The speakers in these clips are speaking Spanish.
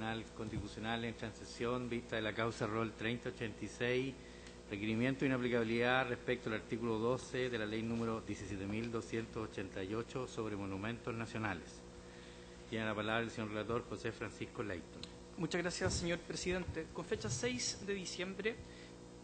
Tribunal Constitucional en transesión vista de la causa rol 3086, requerimiento de inaplicabilidad respecto al artículo 12 de la ley número 17.288 sobre monumentos nacionales. Tiene la palabra el señor relator José Francisco Leighton. Muchas gracias, señor presidente. Con fecha 6 de diciembre,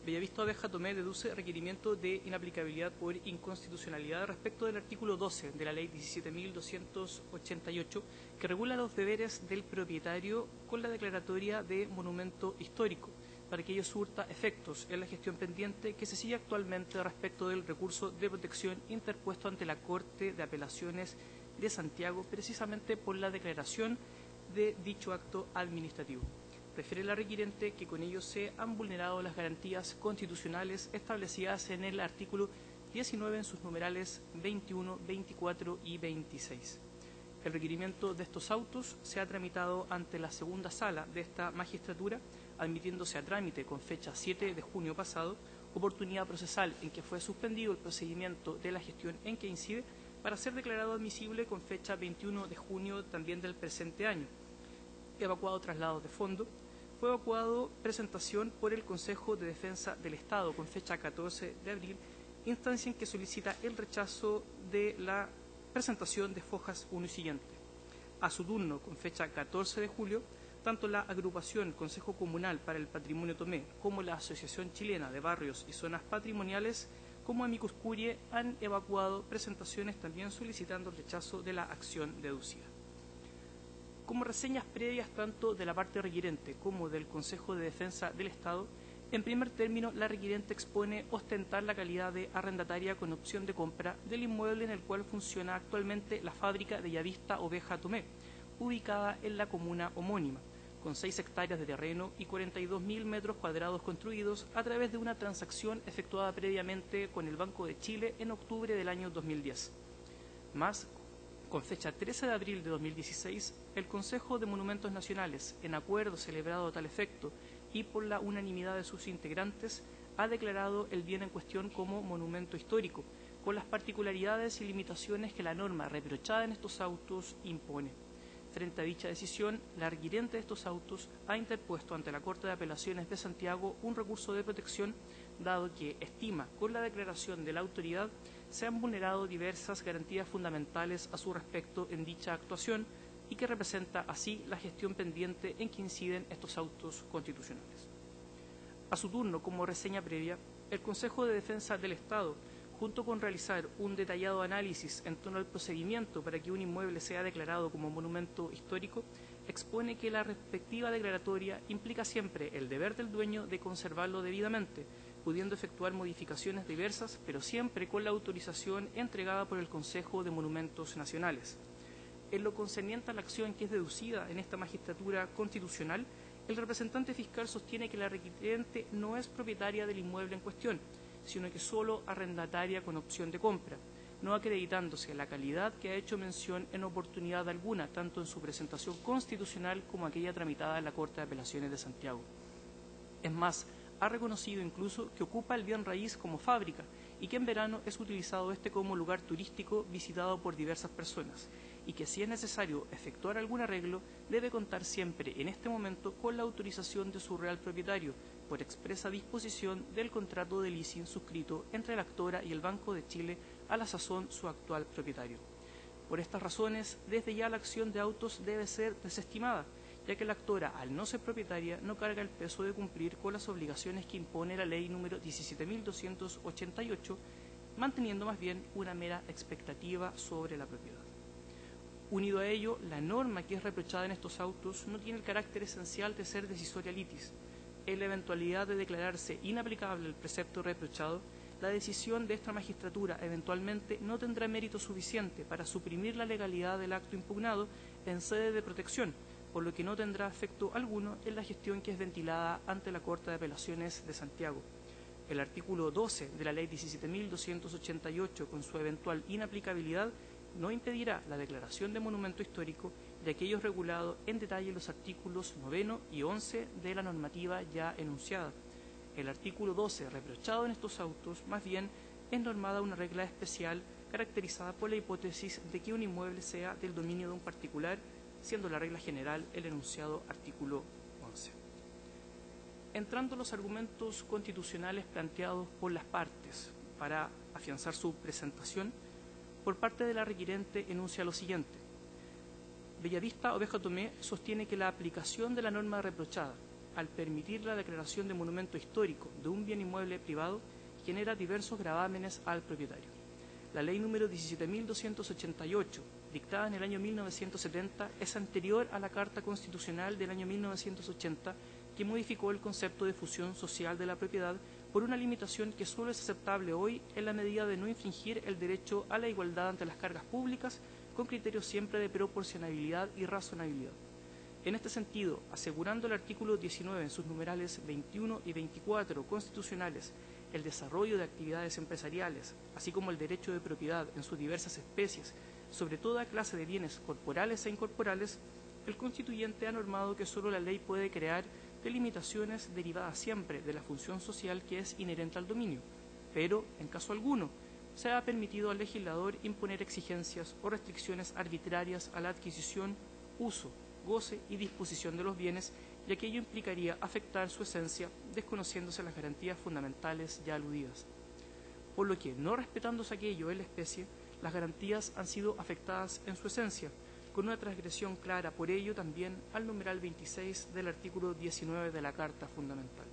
Bellavista Oveja Tomé deduce requerimiento de inaplicabilidad por inconstitucionalidad respecto del artículo 12 de la ley 17.288, que regula los deberes del propietario con la declaratoria de monumento histórico, para que ello surta efectos en la gestión pendiente que se sigue actualmente respecto del recurso de protección interpuesto ante la Corte de Apelaciones de Santiago, precisamente por la declaración de dicho acto administrativo. Refiere la requirente que con ello se han vulnerado las garantías constitucionales establecidas en el artículo 19 en sus numerales 21, 24 y 26. El requerimiento de estos autos se ha tramitado ante la segunda sala de esta magistratura, admitiéndose a trámite con fecha 7 de junio pasado, oportunidad procesal en que fue suspendido el procedimiento de la gestión en que incide, para ser declarado admisible con fecha 21 de junio también del presente año. Evacuado traslados de fondo. Fue evacuado presentación por el Consejo de Defensa del Estado con fecha 14 de abril, instancia en que solicita el rechazo de la presentación de fojas 1 y siguiente. A su turno, con fecha 14 de julio, tanto la Agrupación Consejo Comunal para el Patrimonio Tomé como la Asociación Chilena de Barrios y Zonas Patrimoniales como Amicus Curiae han evacuado presentaciones también solicitando el rechazo de la acción deducida. Como reseñas previas tanto de la parte requirente como del Consejo de Defensa del Estado, en primer término, la requirente expone ostentar la calidad de arrendataria con opción de compra del inmueble en el cual funciona actualmente la fábrica de Bellavista Oveja Tomé, ubicada en la comuna homónima, con 6 hectáreas de terreno y 42.000 metros cuadrados construidos a través de una transacción efectuada previamente con el Banco de Chile en octubre del año 2010. Más, con fecha 13 de abril de 2016, el Consejo de Monumentos Nacionales, en acuerdo celebrado a tal efecto y por la unanimidad de sus integrantes, ha declarado el bien en cuestión como monumento histórico, con las particularidades y limitaciones que la norma reprochada en estos autos impone. Frente a dicha decisión, la requirente de estos autos ha interpuesto ante la Corte de Apelaciones de Santiago un recurso de protección, dado que estima, con la declaración de la autoridad, se han vulnerado diversas garantías fundamentales a su respecto en dicha actuación y que representa así la gestión pendiente en que inciden estos autos constitucionales. A su turno, como reseña previa, el Consejo de Defensa del Estado, junto con realizar un detallado análisis en torno al procedimiento para que un inmueble sea declarado como monumento histórico, expone que la respectiva declaratoria implica siempre el deber del dueño de conservarlo debidamente, pudiendo efectuar modificaciones diversas, pero siempre con la autorización entregada por el Consejo de Monumentos Nacionales. En lo concerniente a la acción que es deducida en esta magistratura constitucional, el representante fiscal sostiene que la requirente no es propietaria del inmueble en cuestión, sino que solo arrendataria con opción de compra, no acreditándose la calidad que ha hecho mención en oportunidad alguna, tanto en su presentación constitucional como aquella tramitada en la Corte de Apelaciones de Santiago. Es más, ha reconocido incluso que ocupa el bien raíz como fábrica y que en verano es utilizado como lugar turístico visitado por diversas personas, y que si es necesario efectuar algún arreglo, debe contar siempre en este momento con la autorización de su real propietario, por expresa disposición del contrato de leasing suscrito entre la actora y el Banco de Chile, a la sazón su actual propietario. Por estas razones, desde ya la acción de autos debe ser desestimada, ya que la actora, al no ser propietaria, no carga el peso de cumplir con las obligaciones que impone la ley número 17.288, manteniendo más bien una mera expectativa sobre la propiedad. Unido a ello, la norma que es reprochada en estos autos no tiene el carácter esencial de ser decisoria litis. En la eventualidad de declararse inaplicable el precepto reprochado, la decisión de esta magistratura eventualmente no tendrá mérito suficiente para suprimir la legalidad del acto impugnado en sede de protección, por lo que no tendrá efecto alguno en la gestión que es ventilada ante la Corte de Apelaciones de Santiago. El artículo 12 de la Ley 17.288, con su eventual inaplicabilidad, no impedirá la declaración de monumento histórico de aquellos regulados en detalle en los artículos 9 y 11 de la normativa ya enunciada. El artículo 12, reprochado en estos autos, más bien es normada una regla especial caracterizada por la hipótesis de que un inmueble sea del dominio de un particular siendo la regla general el enunciado artículo 11. Entrando los argumentos constitucionales planteados por las partes para afianzar su presentación, por parte de la requirente enuncia lo siguiente. Bellavista Oveja Tomé sostiene que la aplicación de la norma reprochada, al permitir la declaración de monumento histórico de un bien inmueble privado, genera diversos gravámenes al propietario. La ley número 17.288, dictada en el año 1970, es anterior a la Carta Constitucional del año 1980, que modificó el concepto de fusión social de la propiedad por una limitación que solo es aceptable hoy en la medida de no infringir el derecho a la igualdad ante las cargas públicas, con criterios siempre de proporcionabilidad y razonabilidad. En este sentido, asegurando el artículo 19 en sus numerales 21 y 24 constitucionales el desarrollo de actividades empresariales, así como el derecho de propiedad en sus diversas especies, sobre toda clase de bienes corporales e incorporales, el constituyente ha normado que solo la ley puede crear delimitaciones derivadas siempre de la función social que es inherente al dominio, pero, en caso alguno, se ha permitido al legislador imponer exigencias o restricciones arbitrarias a la adquisición, uso, goce y disposición de los bienes, ya que ello implicaría afectar su esencia, desconociéndose las garantías fundamentales ya aludidas. Por lo que, no respetándose aquello en la especie, las garantías han sido afectadas en su esencia, con una transgresión clara por ello también al numeral 26 del artículo 19 de la Carta Fundamental.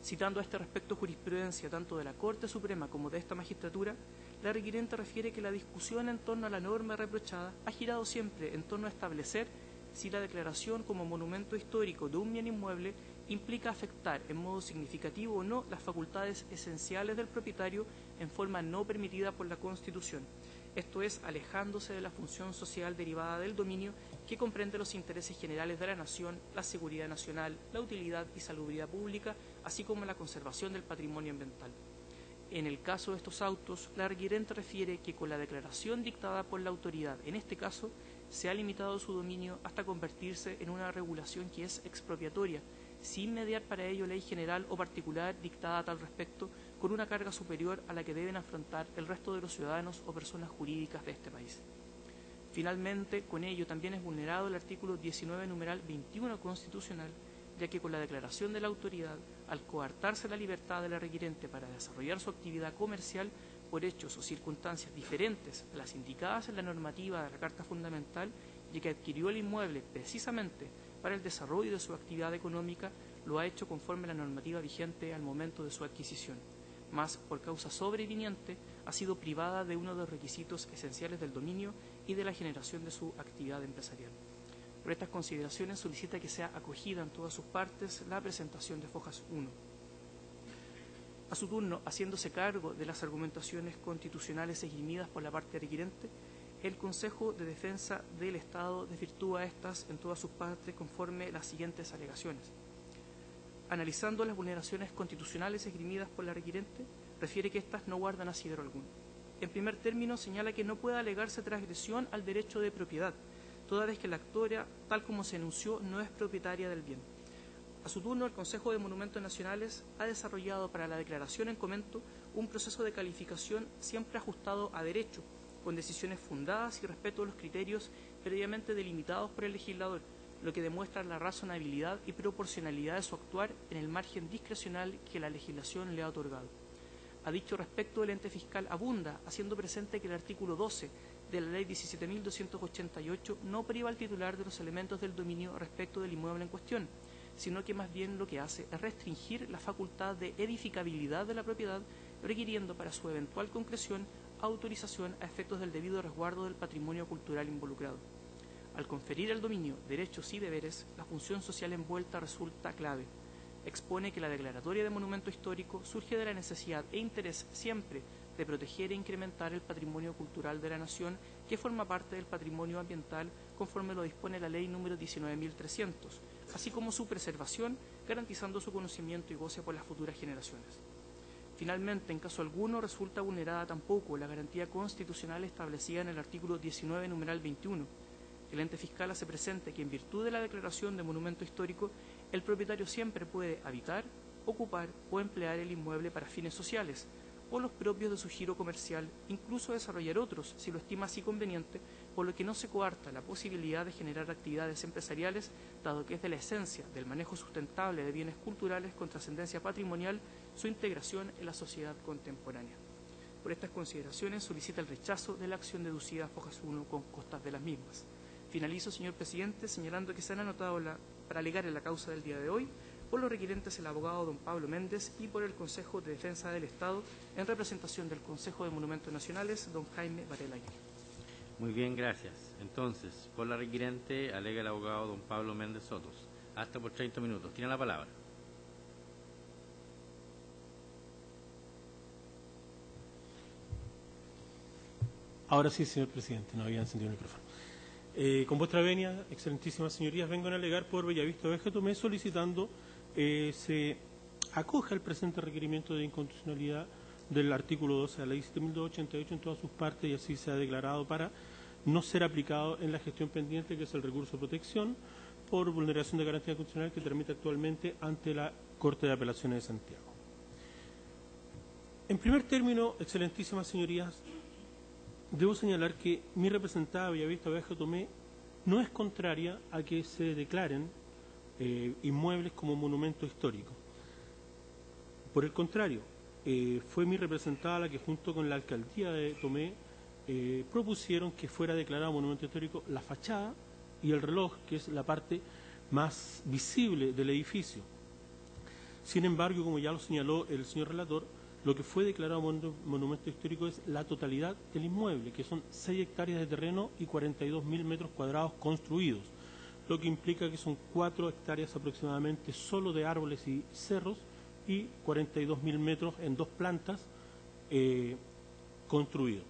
Citando a este respecto jurisprudencia tanto de la Corte Suprema como de esta magistratura, la requirente refiere que la discusión en torno a la norma reprochada ha girado siempre en torno a establecer si la declaración como monumento histórico de un bien inmueble implica afectar en modo significativo o no las facultades esenciales del propietario en forma no permitida por la Constitución, esto es, alejándose de la función social derivada del dominio que comprende los intereses generales de la nación, la seguridad nacional, la utilidad y salubridad pública, así como la conservación del patrimonio ambiental. En el caso de estos autos, la requirente refiere que con la declaración dictada por la autoridad, en este caso, se ha limitado su dominio hasta convertirse en una regulación que es expropiatoria, sin mediar para ello ley general o particular dictada a tal respecto, con una carga superior a la que deben afrontar el resto de los ciudadanos o personas jurídicas de este país. Finalmente, con ello también es vulnerado el artículo 19, numeral 21 constitucional, ya que con la declaración de la autoridad, al coartarse la libertad de la requirente para desarrollar su actividad comercial por hechos o circunstancias diferentes a las indicadas en la normativa de la Carta Fundamental, y que adquirió el inmueble precisamente para el desarrollo de su actividad económica, lo ha hecho conforme a la normativa vigente al momento de su adquisición, mas por causa sobreviniente ha sido privada de uno de los requisitos esenciales del dominio y de la generación de su actividad empresarial. Por estas consideraciones solicita que sea acogida en todas sus partes la presentación de Fojas 1. A su turno, haciéndose cargo de las argumentaciones constitucionales esgrimidas por la parte requirente, el Consejo de Defensa del Estado desvirtúa estas en todas sus partes conforme a las siguientes alegaciones. Analizando las vulneraciones constitucionales esgrimidas por la requirente, refiere que éstas no guardan asidero alguno. En primer término, señala que no puede alegarse transgresión al derecho de propiedad, toda vez que la actora, tal como se enunció, no es propietaria del bien. A su turno, el Consejo de Monumentos Nacionales ha desarrollado para la declaración en comento un proceso de calificación siempre ajustado a derecho, con decisiones fundadas y respeto a los criterios previamente delimitados por el legislador, lo que demuestra la razonabilidad y proporcionalidad de su actuar en el margen discrecional que la legislación le ha otorgado. A dicho respecto, el ente fiscal abunda, haciendo presente que el artículo 12 de la Ley 17.288 no priva al titular de los elementos del dominio respecto del inmueble en cuestión, sino que más bien lo que hace es restringir la facultad de edificabilidad de la propiedad, requiriendo para su eventual concreción autorización a efectos del debido resguardo del patrimonio cultural involucrado. Al conferir el dominio, derechos y deberes, la función social envuelta resulta clave. Expone que la declaratoria de monumento histórico surge de la necesidad e interés siempre de proteger e incrementar el patrimonio cultural de la nación, que forma parte del patrimonio ambiental conforme lo dispone la Ley número 19.300, así como su preservación, garantizando su conocimiento y goce por las futuras generaciones. Finalmente, en caso alguno, resulta vulnerada tampoco la garantía constitucional establecida en el artículo 19, numeral 21. El ente fiscal hace presente que en virtud de la declaración de monumento histórico, el propietario siempre puede habitar, ocupar o emplear el inmueble para fines sociales, o los propios de su giro comercial, incluso desarrollar otros, si lo estima así conveniente, por lo que no se coarta la posibilidad de generar actividades empresariales, dado que es de la esencia del manejo sustentable de bienes culturales con trascendencia patrimonial su integración en la sociedad contemporánea. Por estas consideraciones solicita el rechazo de la acción deducida a Fojas 1 con costas de las mismas. Finalizo, señor presidente, señalando que se han anotado para alegar en la causa del día de hoy por los requirentes el abogado don Pablo Méndez y por el Consejo de Defensa del Estado en representación del Consejo de Monumentos Nacionales, don Jaime Varela Aguirre. Muy bien, gracias. Entonces, por la requirente alega el abogado don Pablo Méndez Sotos. Hasta por 30 minutos. Tiene la palabra. Ahora sí, señor presidente, no había encendido el micrófono. Con vuestra venia, excelentísimas señorías, vengo a alegar por Bellavista Oveja Tomé solicitando se acoja el presente requerimiento de inconstitucionalidad del artículo 12 de la ley 7.288 en todas sus partes y así se ha declarado para no ser aplicado en la gestión pendiente, que es el recurso de protección por vulneración de garantía constitucional que tramita actualmente ante la Corte de Apelaciones de Santiago. En primer término, excelentísimas señorías, debo señalar que mi representada Bellavista Oveja Tomé no es contraria a que se declaren inmuebles como monumento histórico. Por el contrario, fue mi representada la que junto con la alcaldía de Tomé propusieron que fuera declarado monumento histórico la fachada y el reloj, que es la parte más visible del edificio. Sin embargo, como ya lo señaló el señor relator, lo que fue declarado monumento histórico es la totalidad del inmueble, que son 6 hectáreas de terreno y 42.000 metros cuadrados construidos, lo que implica que son 4 hectáreas aproximadamente solo de árboles y cerros y 42.000 metros en 2 plantas construidos.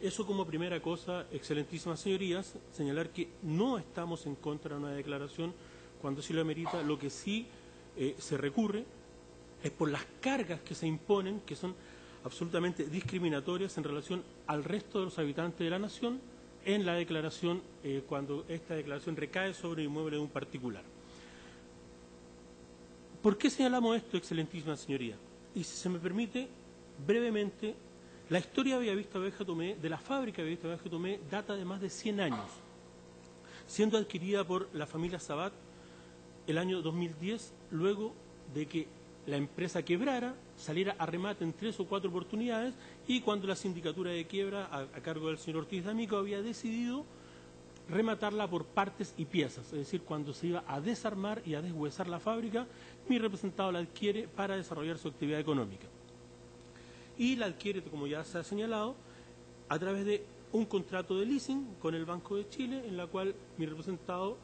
Eso como primera cosa, excelentísimas señorías, señalar que no estamos en contra de una declaración cuando sí lo amerita. Lo que sí se recurre es por las cargas que se imponen, que son absolutamente discriminatorias en relación al resto de los habitantes de la nación en la declaración, cuando esta declaración recae sobre el inmueble de un particular. ¿Por qué señalamos esto, excelentísima señoría? Y si se me permite, brevemente, la historia de Bellavista Oveja Tomé, de la fábrica de Bellavista Oveja Tomé, data de más de 100 años, siendo adquirida por la familia Sabat el año 2010, luego de que la empresa quebrara, saliera a remate en 3 o 4 oportunidades, y cuando la sindicatura de quiebra, a cargo del señor Ortiz D'Amico, había decidido rematarla por partes y piezas, es decir, cuando se iba a desarmar y a deshuesar la fábrica, mi representado la adquiere para desarrollar su actividad económica. Y la adquiere, como ya se ha señalado, a través de un contrato de leasing con el Banco de Chile, en la cual mi representado,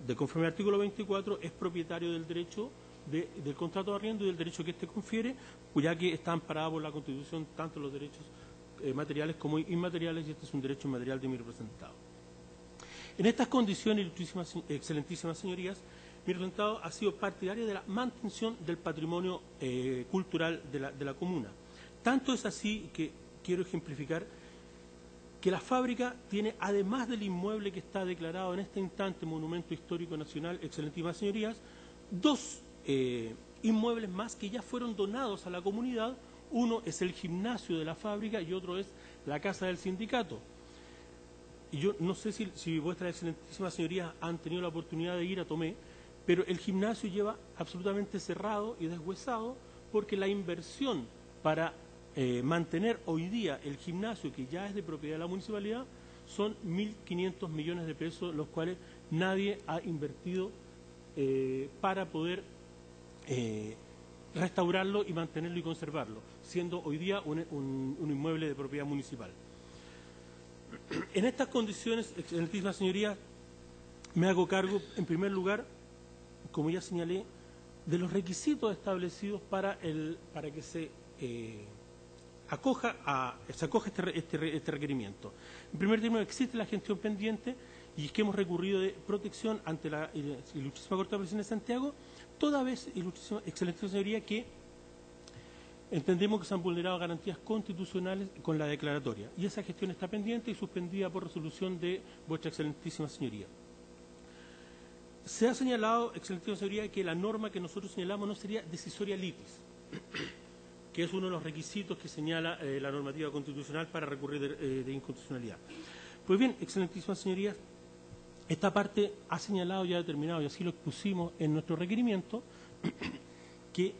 de conforme al artículo 24, es propietario del derecho del contrato de arriendo y del derecho que éste confiere, ya que está amparado por la Constitución tanto los derechos materiales como inmateriales, y este es un derecho inmaterial de mi representado. En estas condiciones, excelentísimas señorías, mi representado ha sido partidario de la mantención del patrimonio cultural de la comuna. Tanto es así que quiero ejemplificar que la fábrica tiene, además del inmueble que está declarado en este instante Monumento Histórico Nacional, excelentísimas señorías, 2 inmuebles más que ya fueron donados a la comunidad. Uno es el gimnasio de la fábrica y otro es la casa del sindicato. Y yo no sé si vuestras excelentísimas señorías han tenido la oportunidad de ir a Tomé, pero el gimnasio lleva absolutamente cerrado y deshuesado porque la inversión para mantener hoy día el gimnasio, que ya es de propiedad de la municipalidad, son 1.500 millones de pesos, los cuales nadie ha invertido para poder restaurarlo y mantenerlo y conservarlo, siendo hoy día un inmueble de propiedad municipal. En estas condiciones, excelentísimas señorías, me hago cargo, en primer lugar, como ya señalé, de los requisitos establecidos para que se acoja este requerimiento. En primer término, existe la gestión pendiente y es que hemos recurrido de protección ante la Ilustrísima Corte de Apelaciones de Santiago, toda vez, excelentísima señoría, que entendemos que se han vulnerado garantías constitucionales con la declaratoria, y esa gestión está pendiente y suspendida por resolución de vuestra excelentísima señoría. Se ha señalado, excelentísima señoría, que la norma que nosotros señalamos no sería decisoria litis. que es uno de los requisitos que señala la normativa constitucional para recurrir de inconstitucionalidad. Pues bien, excelentísimas señorías, esta parte ha señalado y ha determinado, y así lo expusimos en nuestro requerimiento, que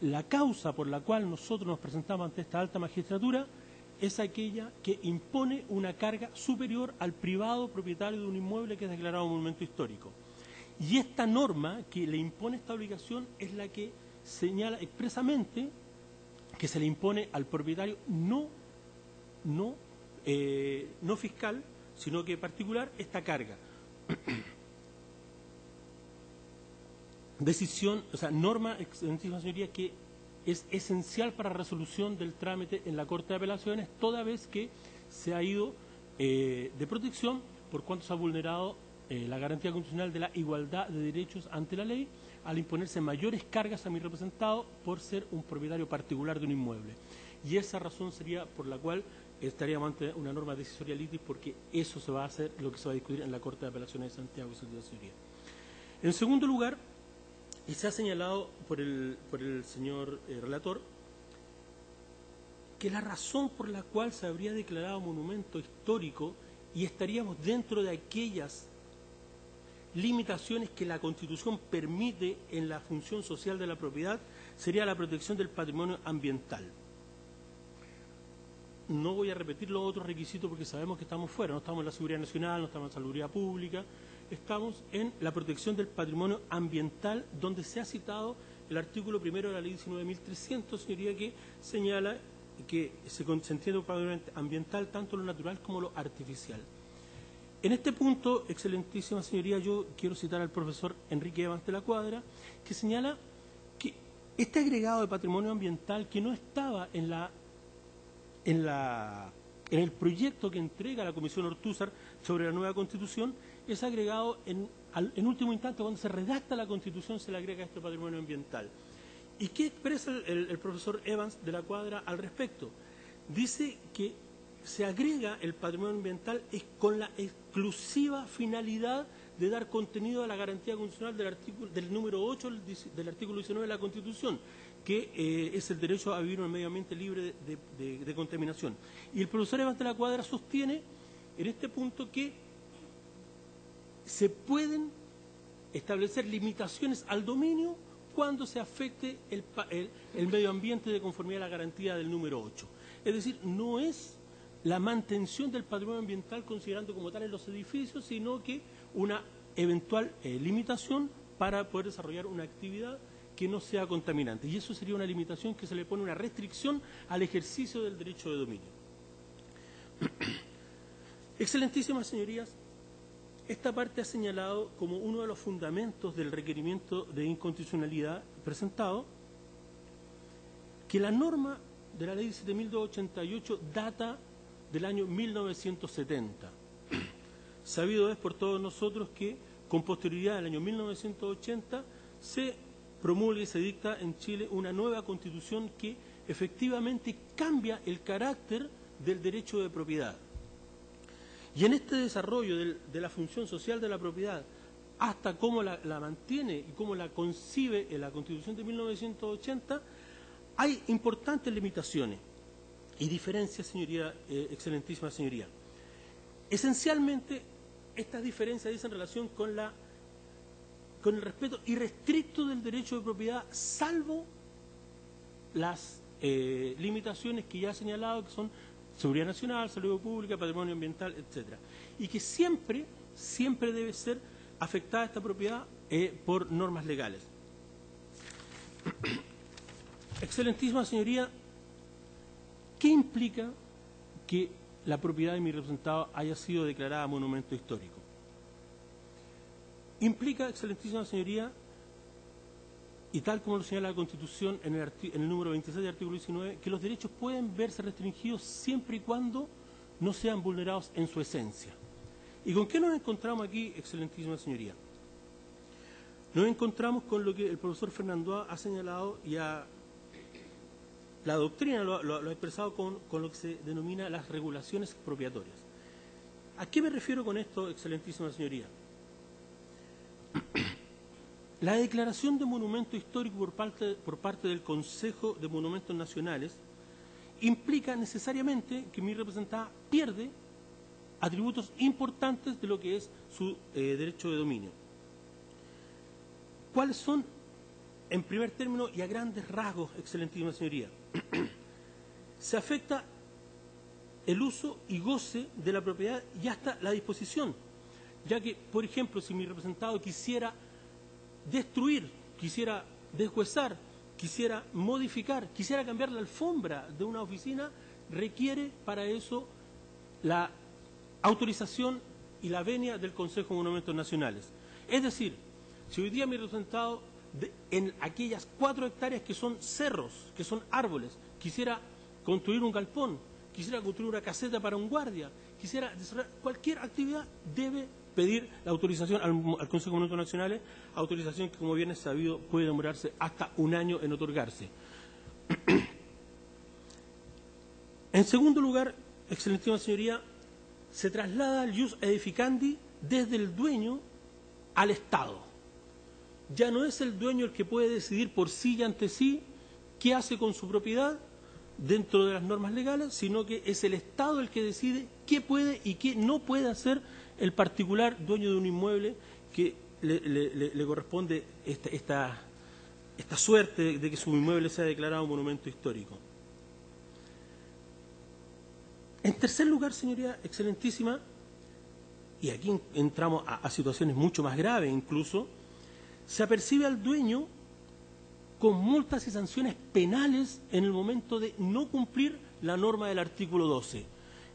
la causa por la cual nosotros nos presentamos ante esta alta magistratura es aquella que impone una carga superior al privado propietario de un inmueble que es declarado monumento histórico. Y esta norma que le impone esta obligación es la que señala expresamente que se le impone al propietario no fiscal, sino que particular, esta carga. Decisión, o sea, norma, excelentísima señoría, que es esencial para la resolución del trámite en la Corte de Apelaciones, toda vez que se ha ido de protección por cuanto se ha vulnerado la garantía constitucional de la igualdad de derechos ante la ley al imponerse mayores cargas a mi representado por ser un propietario particular de un inmueble. Y esa razón sería por la cual estaríamos ante una norma decisoria litis, porque eso se va a hacer lo que se va a discutir en la Corte de Apelaciones de Santiago, señoría. En segundo lugar, y se ha señalado por el señor relator, que la razón por la cual se habría declarado monumento histórico y estaríamos dentro de aquellas limitaciones que la Constitución permite en la función social de la propiedad sería la protección del patrimonio ambiental. No voy a repetir los otros requisitos porque sabemos que estamos fuera, no estamos en la seguridad nacional, no estamos en salubridad pública, estamos en la protección del patrimonio ambiental, donde se ha citado el artículo primero de la ley 19.300, señoría, que señala que se entiende un patrimonio ambiental tanto lo natural como lo artificial. En este punto, excelentísima señoría, yo quiero citar al profesor Enrique Evans de la Cuadra, que señala que este agregado de patrimonio ambiental que no estaba en el proyecto que entrega la Comisión Ortúzar sobre la nueva Constitución, es agregado en último instante, cuando se redacta la Constitución, se le agrega este patrimonio ambiental. ¿Y qué expresa el profesor Evans de la Cuadra al respecto? Dice que se agrega el patrimonio ambiental con la exclusiva finalidad de dar contenido a la garantía constitucional del número 8 del artículo 19 de la Constitución, que es el derecho a vivir en un medio ambiente libre de contaminación. Y el profesor Evans de la Cuadra sostiene en este punto que se pueden establecer limitaciones al dominio cuando se afecte el medio ambiente de conformidad a la garantía del número 8. Es decir, no es la mantención del patrimonio ambiental considerando como tal en los edificios, sino que una eventual limitación para poder desarrollar una actividad que no sea contaminante. Y eso sería una limitación que se le pone una restricción al ejercicio del derecho de dominio. Excelentísimas señorías, esta parte ha señalado como uno de los fundamentos del requerimiento de inconstitucionalidad presentado que la norma de la ley 7.288 data del año 1970. Sabido es por todos nosotros que con posterioridad del año 1980 se promulga y se dicta en Chile una nueva Constitución que efectivamente cambia el carácter del derecho de propiedad. Y en este desarrollo de la función social de la propiedad, hasta cómo la mantiene y cómo la concibe en la Constitución de 1980, hay importantes limitaciones y diferencias, señoría, excelentísima señoría. Esencialmente, estas diferencias dicen relación con el respeto irrestricto del derecho de propiedad, salvo las limitaciones que ya he señalado, que son seguridad nacional, salud pública, patrimonio ambiental, etc. Y que siempre debe ser afectada esta propiedad por normas legales. Excelentísima señoría, ¿qué implica que la propiedad de mi representado haya sido declarada monumento histórico? Implica, excelentísima señoría, y tal como lo señala la Constitución en el número 26 del artículo 19, que los derechos pueden verse restringidos siempre y cuando no sean vulnerados en su esencia. ¿Y con qué nos encontramos aquí, excelentísima señoría? Nos encontramos con lo que el profesor Fernando ha señalado y la doctrina lo ha expresado con lo que se denomina las regulaciones expropiatorias. ¿A qué me refiero con esto, excelentísima señoría? La declaración de monumento histórico por parte del Consejo de Monumentos Nacionales implica necesariamente que mi representada pierde atributos importantes de lo que es su derecho de dominio. ¿Cuáles son, en primer término y a grandes rasgos, excelentísima señoría? Se afecta el uso y goce de la propiedad y hasta la disposición, ya que, por ejemplo, si mi representado quisiera destruir, quisiera deshuesar, quisiera modificar, quisiera cambiar la alfombra de una oficina, requiere para eso la autorización y la venia del Consejo de Monumentos Nacionales. Es decir, si hoy día mi representado en aquellas 4 hectáreas que son cerros, que son árboles, quisiera construir un galpón, quisiera construir una caseta para un guardia, quisiera desarrollar cualquier actividad, debe pedir la autorización al Consejo de Monumentos Nacionales, autorización que, como bien es sabido, puede demorarse hasta 1 año en otorgarse. En segundo lugar, excelentísima señoría, se traslada el ius edificandi desde el dueño al Estado. Ya no es el dueño el que puede decidir por sí y ante sí qué hace con su propiedad dentro de las normas legales, sino que es el Estado el que decide qué puede y qué no puede hacer el particular dueño de un inmueble que le corresponde esta suerte de que su inmueble sea declarado monumento histórico. En tercer lugar, señoría excelentísima, y aquí entramos a situaciones mucho más graves incluso, se apercibe al dueño con multas y sanciones penales en el momento de no cumplir la norma del artículo 12,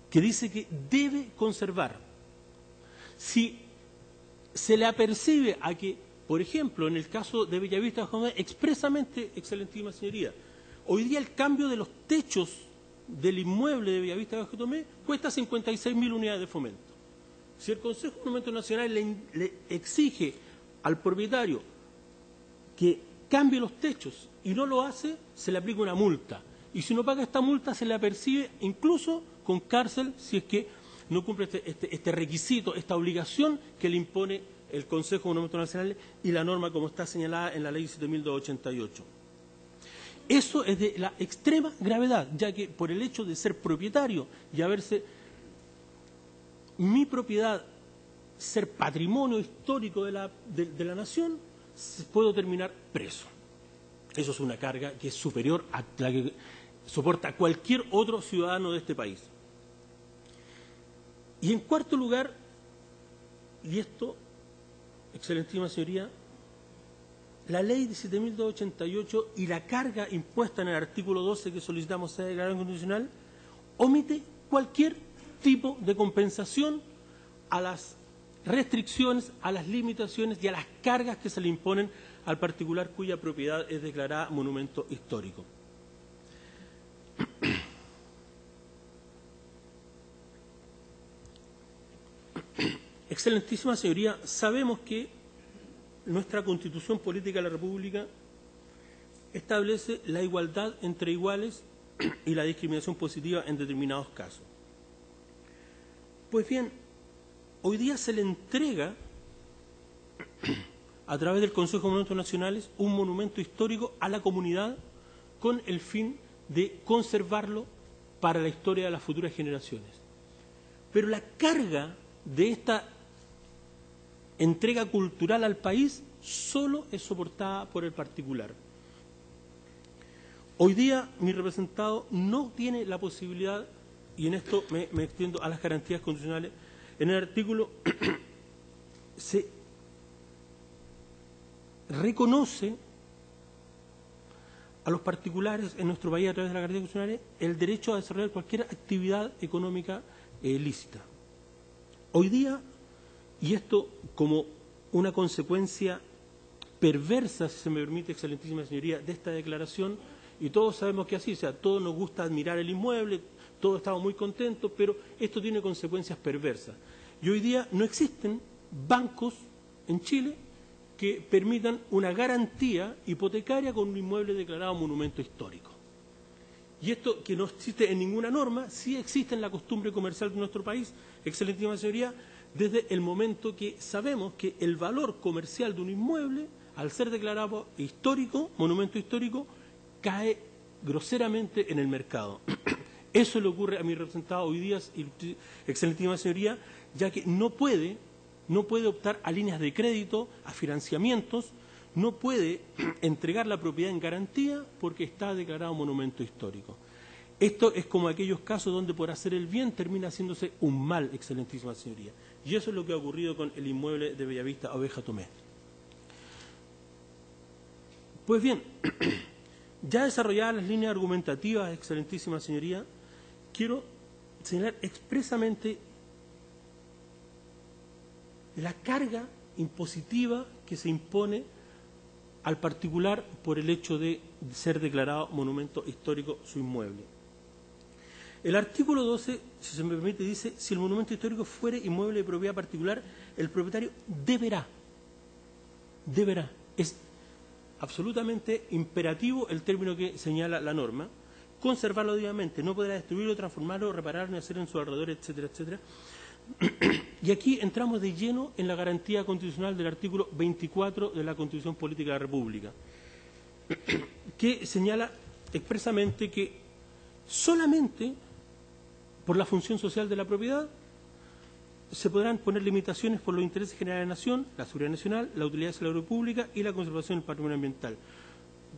que dice que debe conservar. Si se le apercibe a que, por ejemplo, en el caso de Bellavista de Bajamar, expresamente, excelentísima señoría, hoy día el cambio de los techos del inmueble de Bellavista de Bajo Tomé cuesta 56.000 unidades de fomento. Si el Consejo de Monumentos Nacionales le exige al propietario que cambie los techos y no lo hace, se le aplica una multa. Y si no paga esta multa, se le apercibe incluso con cárcel si es que no cumple este requisito, esta obligación que le impone el Consejo de Monumentos Nacionales y la norma como está señalada en la Ley 7.288. Eso es de la extrema gravedad, ya que por el hecho de ser propietario y haberse mi propiedad ser patrimonio histórico de la nación, puedo terminar preso. Eso es una carga que es superior a la que soporta cualquier otro ciudadano de este país. Y en cuarto lugar, y esto, excelentísima señoría, la ley de 7.288 y la carga impuesta en el artículo 12 que solicitamos sea declarada inconstitucional, omite cualquier tipo de compensación a las restricciones, a las limitaciones y a las cargas que se le imponen al particular cuya propiedad es declarada monumento histórico. Excelentísima señoría, sabemos que nuestra Constitución Política de la República establece la igualdad entre iguales y la discriminación positiva en determinados casos. Pues bien, hoy día se le entrega a través del Consejo de Monumentos Nacionales un monumento histórico a la comunidad con el fin de conservarlo para la historia de las futuras generaciones. Pero la carga de esta entrega cultural al país solo es soportada por el particular. Hoy día mi representado no tiene la posibilidad, y en esto me extiendo a las garantías constitucionales, en el artículo se reconoce a los particulares en nuestro país a través de las garantías constitucionales el derecho a desarrollar cualquier actividad económica lícita. Hoy día, y esto como una consecuencia perversa, si se me permite, excelentísima señoría, de esta declaración, y todos sabemos que así, o sea, todos nos gusta admirar el inmueble, todos estamos muy contentos, pero esto tiene consecuencias perversas. Y hoy día no existen bancos en Chile que permitan una garantía hipotecaria con un inmueble declarado monumento histórico. Y esto, que no existe en ninguna norma, sí existe en la costumbre comercial de nuestro país, excelentísima señoría, desde el momento que sabemos que el valor comercial de un inmueble al ser declarado histórico, monumento histórico, cae groseramente en el mercado. Eso le ocurre a mi representado hoy día, excelentísima señoría, ya que no puede optar a líneas de crédito, a financiamientos, no puede entregar la propiedad en garantía porque está declarado monumento histórico. Esto es como aquellos casos donde por hacer el bien termina haciéndose un mal, excelentísima señoría. Y eso es lo que ha ocurrido con el inmueble de Bellavista Oveja Tomé. Pues bien, ya desarrolladas las líneas argumentativas, excelentísima señoría, quiero señalar expresamente la carga impositiva que se impone al particular por el hecho de ser declarado monumento histórico su inmueble. El artículo 12, si se me permite, dice: si el monumento histórico fuere inmueble de propiedad particular, el propietario deberá, es absolutamente imperativo el término que señala la norma, conservarlo debidamente, no podrá destruirlo, transformarlo, repararlo, ni hacer en su alrededor, etcétera, etcétera. Y aquí entramos de lleno en la garantía constitucional del artículo 24 de la Constitución Política de la República, que señala expresamente que solamente por la función social de la propiedad se podrán poner limitaciones por los intereses generales de la nación, la seguridad nacional, la utilidad de la salud pública y la conservación del patrimonio ambiental.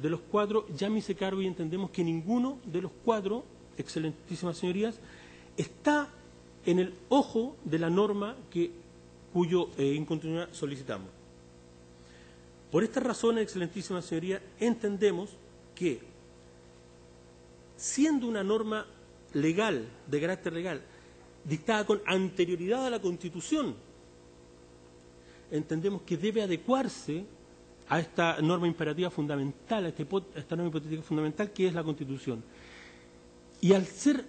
De los cuatro, ya me hice cargo y entendemos que ninguno de los cuatro, excelentísimas señorías, está en el ojo de la norma cuyo incontinuidad solicitamos. Por estas razones, excelentísima señoría, entendemos que, siendo una norma legal, de carácter legal, dictada con anterioridad a la Constitución, entendemos que debe adecuarse a esta norma imperativa fundamental, a esta norma hipotética fundamental que es la Constitución. Y al ser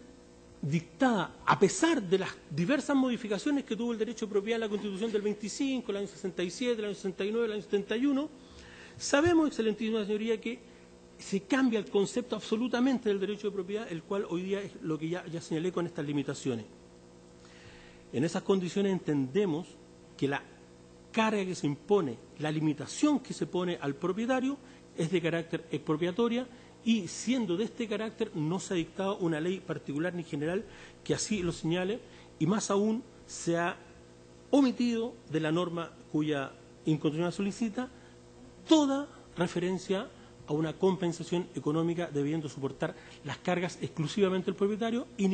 dictada, a pesar de las diversas modificaciones que tuvo el derecho de propiedad en la Constitución del 25, el año 67, el año 69, el año 71, sabemos, excelentísima señoría, que se cambia el concepto absolutamente del derecho de propiedad, el cual hoy día es lo que ya señalé con estas limitaciones. En esas condiciones entendemos que la carga que se impone, la limitación que se pone al propietario es de carácter expropiatoria y, siendo de este carácter, no se ha dictado una ley particular ni general que así lo señale, y más aún se ha omitido de la norma cuya inconstitucionalidad solicita toda referencia a una compensación económica debiendo soportar las cargas exclusivamente el propietario y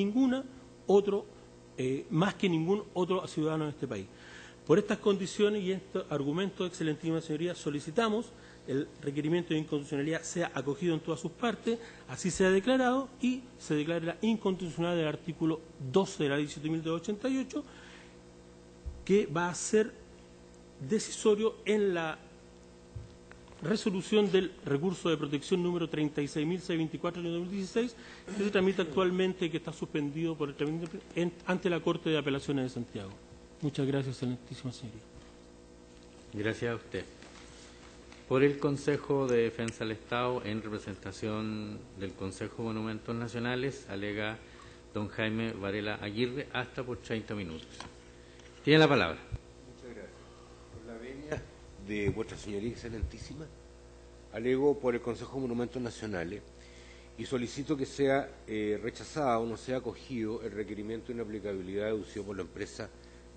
más que ningún otro ciudadano de este país. Por estas condiciones y estos argumentos, excelentísima señoría, solicitamos el requerimiento de inconstitucionalidad sea acogido en todas sus partes, así sea declarado y se declare la inconstitucionalidad del artículo 12 de la ley 17.288, que va a ser decisorio en la resolución del recurso de protección número 36.624 de 2016, que se tramita actualmente y que está suspendido por el trámite ante la Corte de Apelaciones de Santiago. Muchas gracias, excelentísima señoría. Gracias a usted. Por el Consejo de Defensa del Estado, en representación del Consejo de Monumentos Nacionales, alega don Jaime Varela Aguirre, hasta por 30 minutos. Tiene la palabra. Muchas gracias. Por la venia de vuestra señoría excelentísima, alego por el Consejo de Monumentos Nacionales y solicito que sea rechazado o no sea acogido el requerimiento de inaplicabilidad deducido por la empresa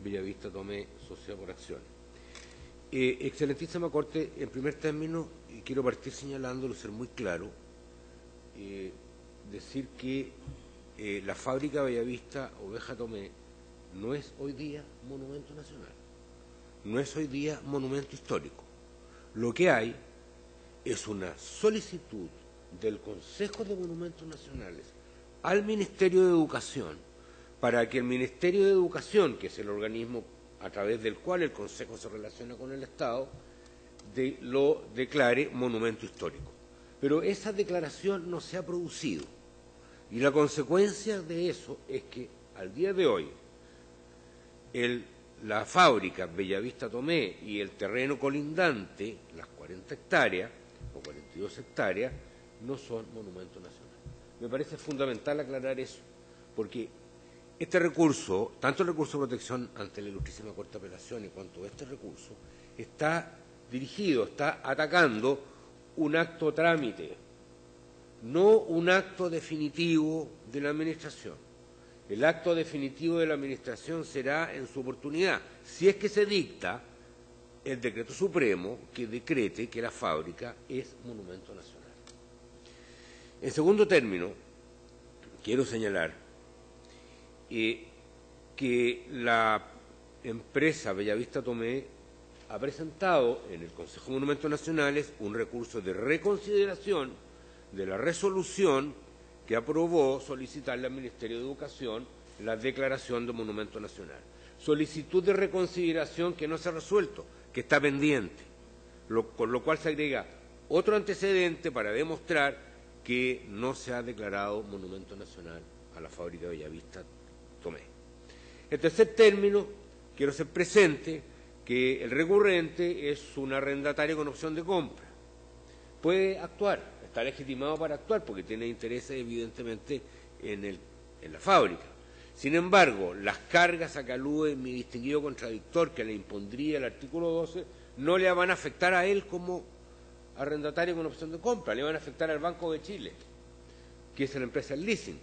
Bellavista Tomé, Sociedad por Acciones. Excelentísima Corte, en primer término, quiero partir señalándolo, ser muy claro, decir que la fábrica Bellavista Oveja Tomé no es hoy día monumento nacional, no es hoy día monumento histórico. Lo que hay es una solicitud del Consejo de Monumentos Nacionales al Ministerio de Educación para que el Ministerio de Educación, que es el organismo a través del cual el Consejo se relaciona con el Estado, lo declare monumento histórico. Pero esa declaración no se ha producido. Y la consecuencia de eso es que al día de hoy la fábrica Bellavista Tomé y el terreno colindante, las 40 hectáreas o 42 hectáreas, no son monumento nacional. Me parece fundamental aclarar eso, porque este recurso, tanto el recurso de protección ante la Ilustrísima Corte de Apelaciones cuanto este recurso, está dirigido, está atacando un acto trámite, no un acto definitivo de la Administración. El acto definitivo de la Administración será en su oportunidad, si es que se dicta el decreto supremo que decrete que la fábrica es monumento nacional. En segundo término, quiero señalar que la empresa Bellavista Tomé ha presentado en el Consejo de Monumentos Nacionales un recurso de reconsideración de la resolución que aprobó solicitarle al Ministerio de Educación la declaración de monumento nacional. Solicitud de reconsideración que no se ha resuelto, que está pendiente, con lo cual se agrega otro antecedente para demostrar que no se ha declarado monumento nacional a la fábrica Bellavista Tomé. En tercer término, quiero hacer presente que el recurrente es un arrendatario con opción de compra. Puede actuar, está legitimado para actuar porque tiene intereses evidentemente en la fábrica. Sin embargo, las cargas a que alude mi distinguido contradictor que le impondría el artículo 12 no le van a afectar a él como arrendatario con opción de compra, le van a afectar al Banco de Chile, que es la empresa del leasing.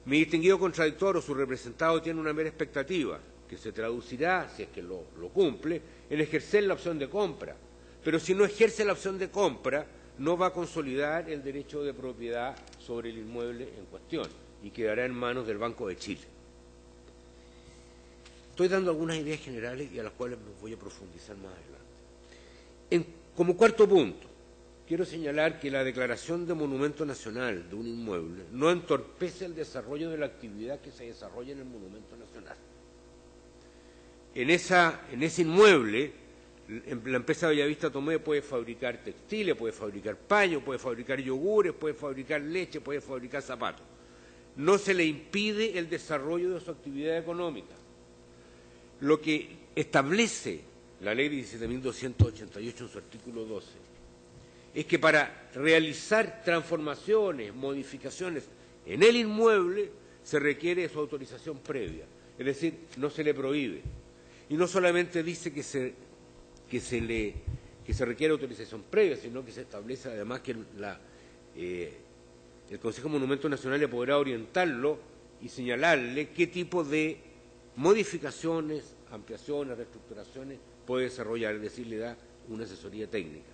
Mi distinguido contradictor o su representado tiene una mera expectativa, que se traducirá, si es que lo cumple, en ejercer la opción de compra. Pero si no ejerce la opción de compra, no va a consolidar el derecho de propiedad sobre el inmueble en cuestión y quedará en manos del Banco de Chile. Estoy dando algunas ideas generales y a las cuales me voy a profundizar más adelante. Como cuarto punto, quiero señalar que la declaración de monumento nacional de un inmueble no entorpece el desarrollo de la actividad que se desarrolla en el monumento nacional. En ese inmueble, la empresa Bellavista Tomé puede fabricar textiles, puede fabricar paños, puede fabricar yogures, puede fabricar leche, puede fabricar zapatos. No se le impide el desarrollo de su actividad económica. Lo que establece la Ley 17.288 en su artículo 12 es que para realizar transformaciones, modificaciones en el inmueble se requiere su autorización previa, es decir, no se le prohíbe. Y no solamente dice que se requiere autorización previa, sino que se establece además que el Consejo de Monumentos Nacionales podrá orientarlo y señalarle qué tipo de modificaciones, ampliaciones, reestructuraciones puede desarrollar, es decir, le da una asesoría técnica.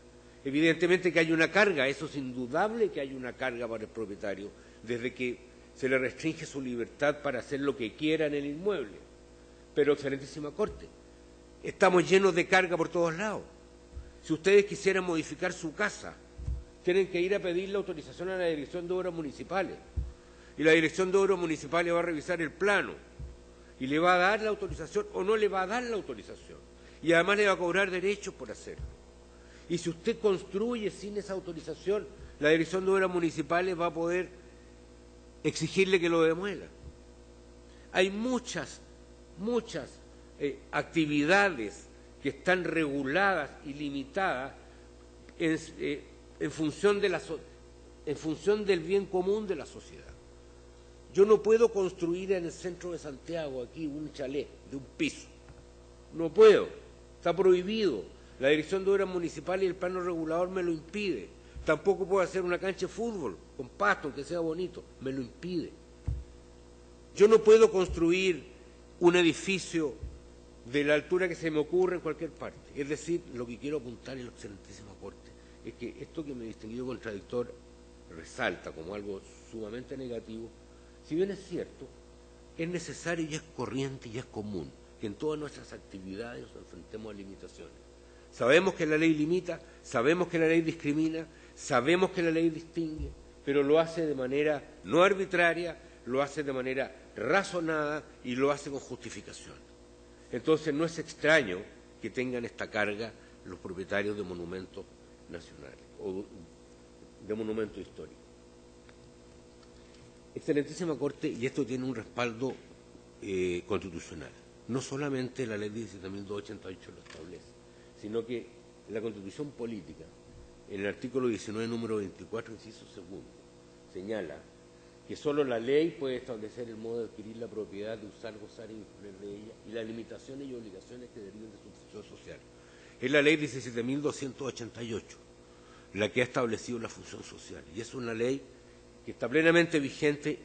Evidentemente que hay una carga, eso es indudable que hay una carga para el propietario, desde que se le restringe su libertad para hacer lo que quiera en el inmueble. Pero, excelentísima Corte, estamos llenos de carga por todos lados. Si ustedes quisieran modificar su casa, tienen que ir a pedir la autorización a la Dirección de Obras Municipales. Y la Dirección de Obras Municipales va a revisar el plano y le va a dar la autorización o no le va a dar la autorización. Y además le va a cobrar derechos por hacerlo. Y si usted construye sin esa autorización, la Dirección de Obras Municipales va a poder exigirle que lo demuela. Hay muchas actividades que están reguladas y limitadas en función del bien común de la sociedad. Yo no puedo construir en el centro de Santiago aquí un chalet de un piso. No puedo. Está prohibido. La Dirección de Obras Municipales y el plano regulador me lo impide. Tampoco puedo hacer una cancha de fútbol con pasto, que sea bonito. Me lo impide. Yo no puedo construir un edificio de la altura que se me ocurre en cualquier parte. Es decir, lo que quiero apuntar en la excelentísima Corte es que esto que mi distinguido contradictor resalta como algo sumamente negativo, si bien es cierto, es necesario y es corriente y es común que en todas nuestras actividades nos enfrentemos a limitaciones. Sabemos que la ley limita, sabemos que la ley discrimina, sabemos que la ley distingue, pero lo hace de manera no arbitraria, lo hace de manera razonada y lo hace con justificación. Entonces no es extraño que tengan esta carga los propietarios de monumentos nacionales o de monumentos históricos. Excelentísima Corte, y esto tiene un respaldo constitucional. No solamente la ley 17.288 lo establece, sino que la Constitución Política, en el artículo 19, número 24, inciso segundo, señala que solo la ley puede establecer el modo de adquirir la propiedad, de usar, gozar y disponer de ella, y las limitaciones y obligaciones que deriven de su función social. Es la ley 17.288, la que ha establecido la función social. Y es una ley que está plenamente vigente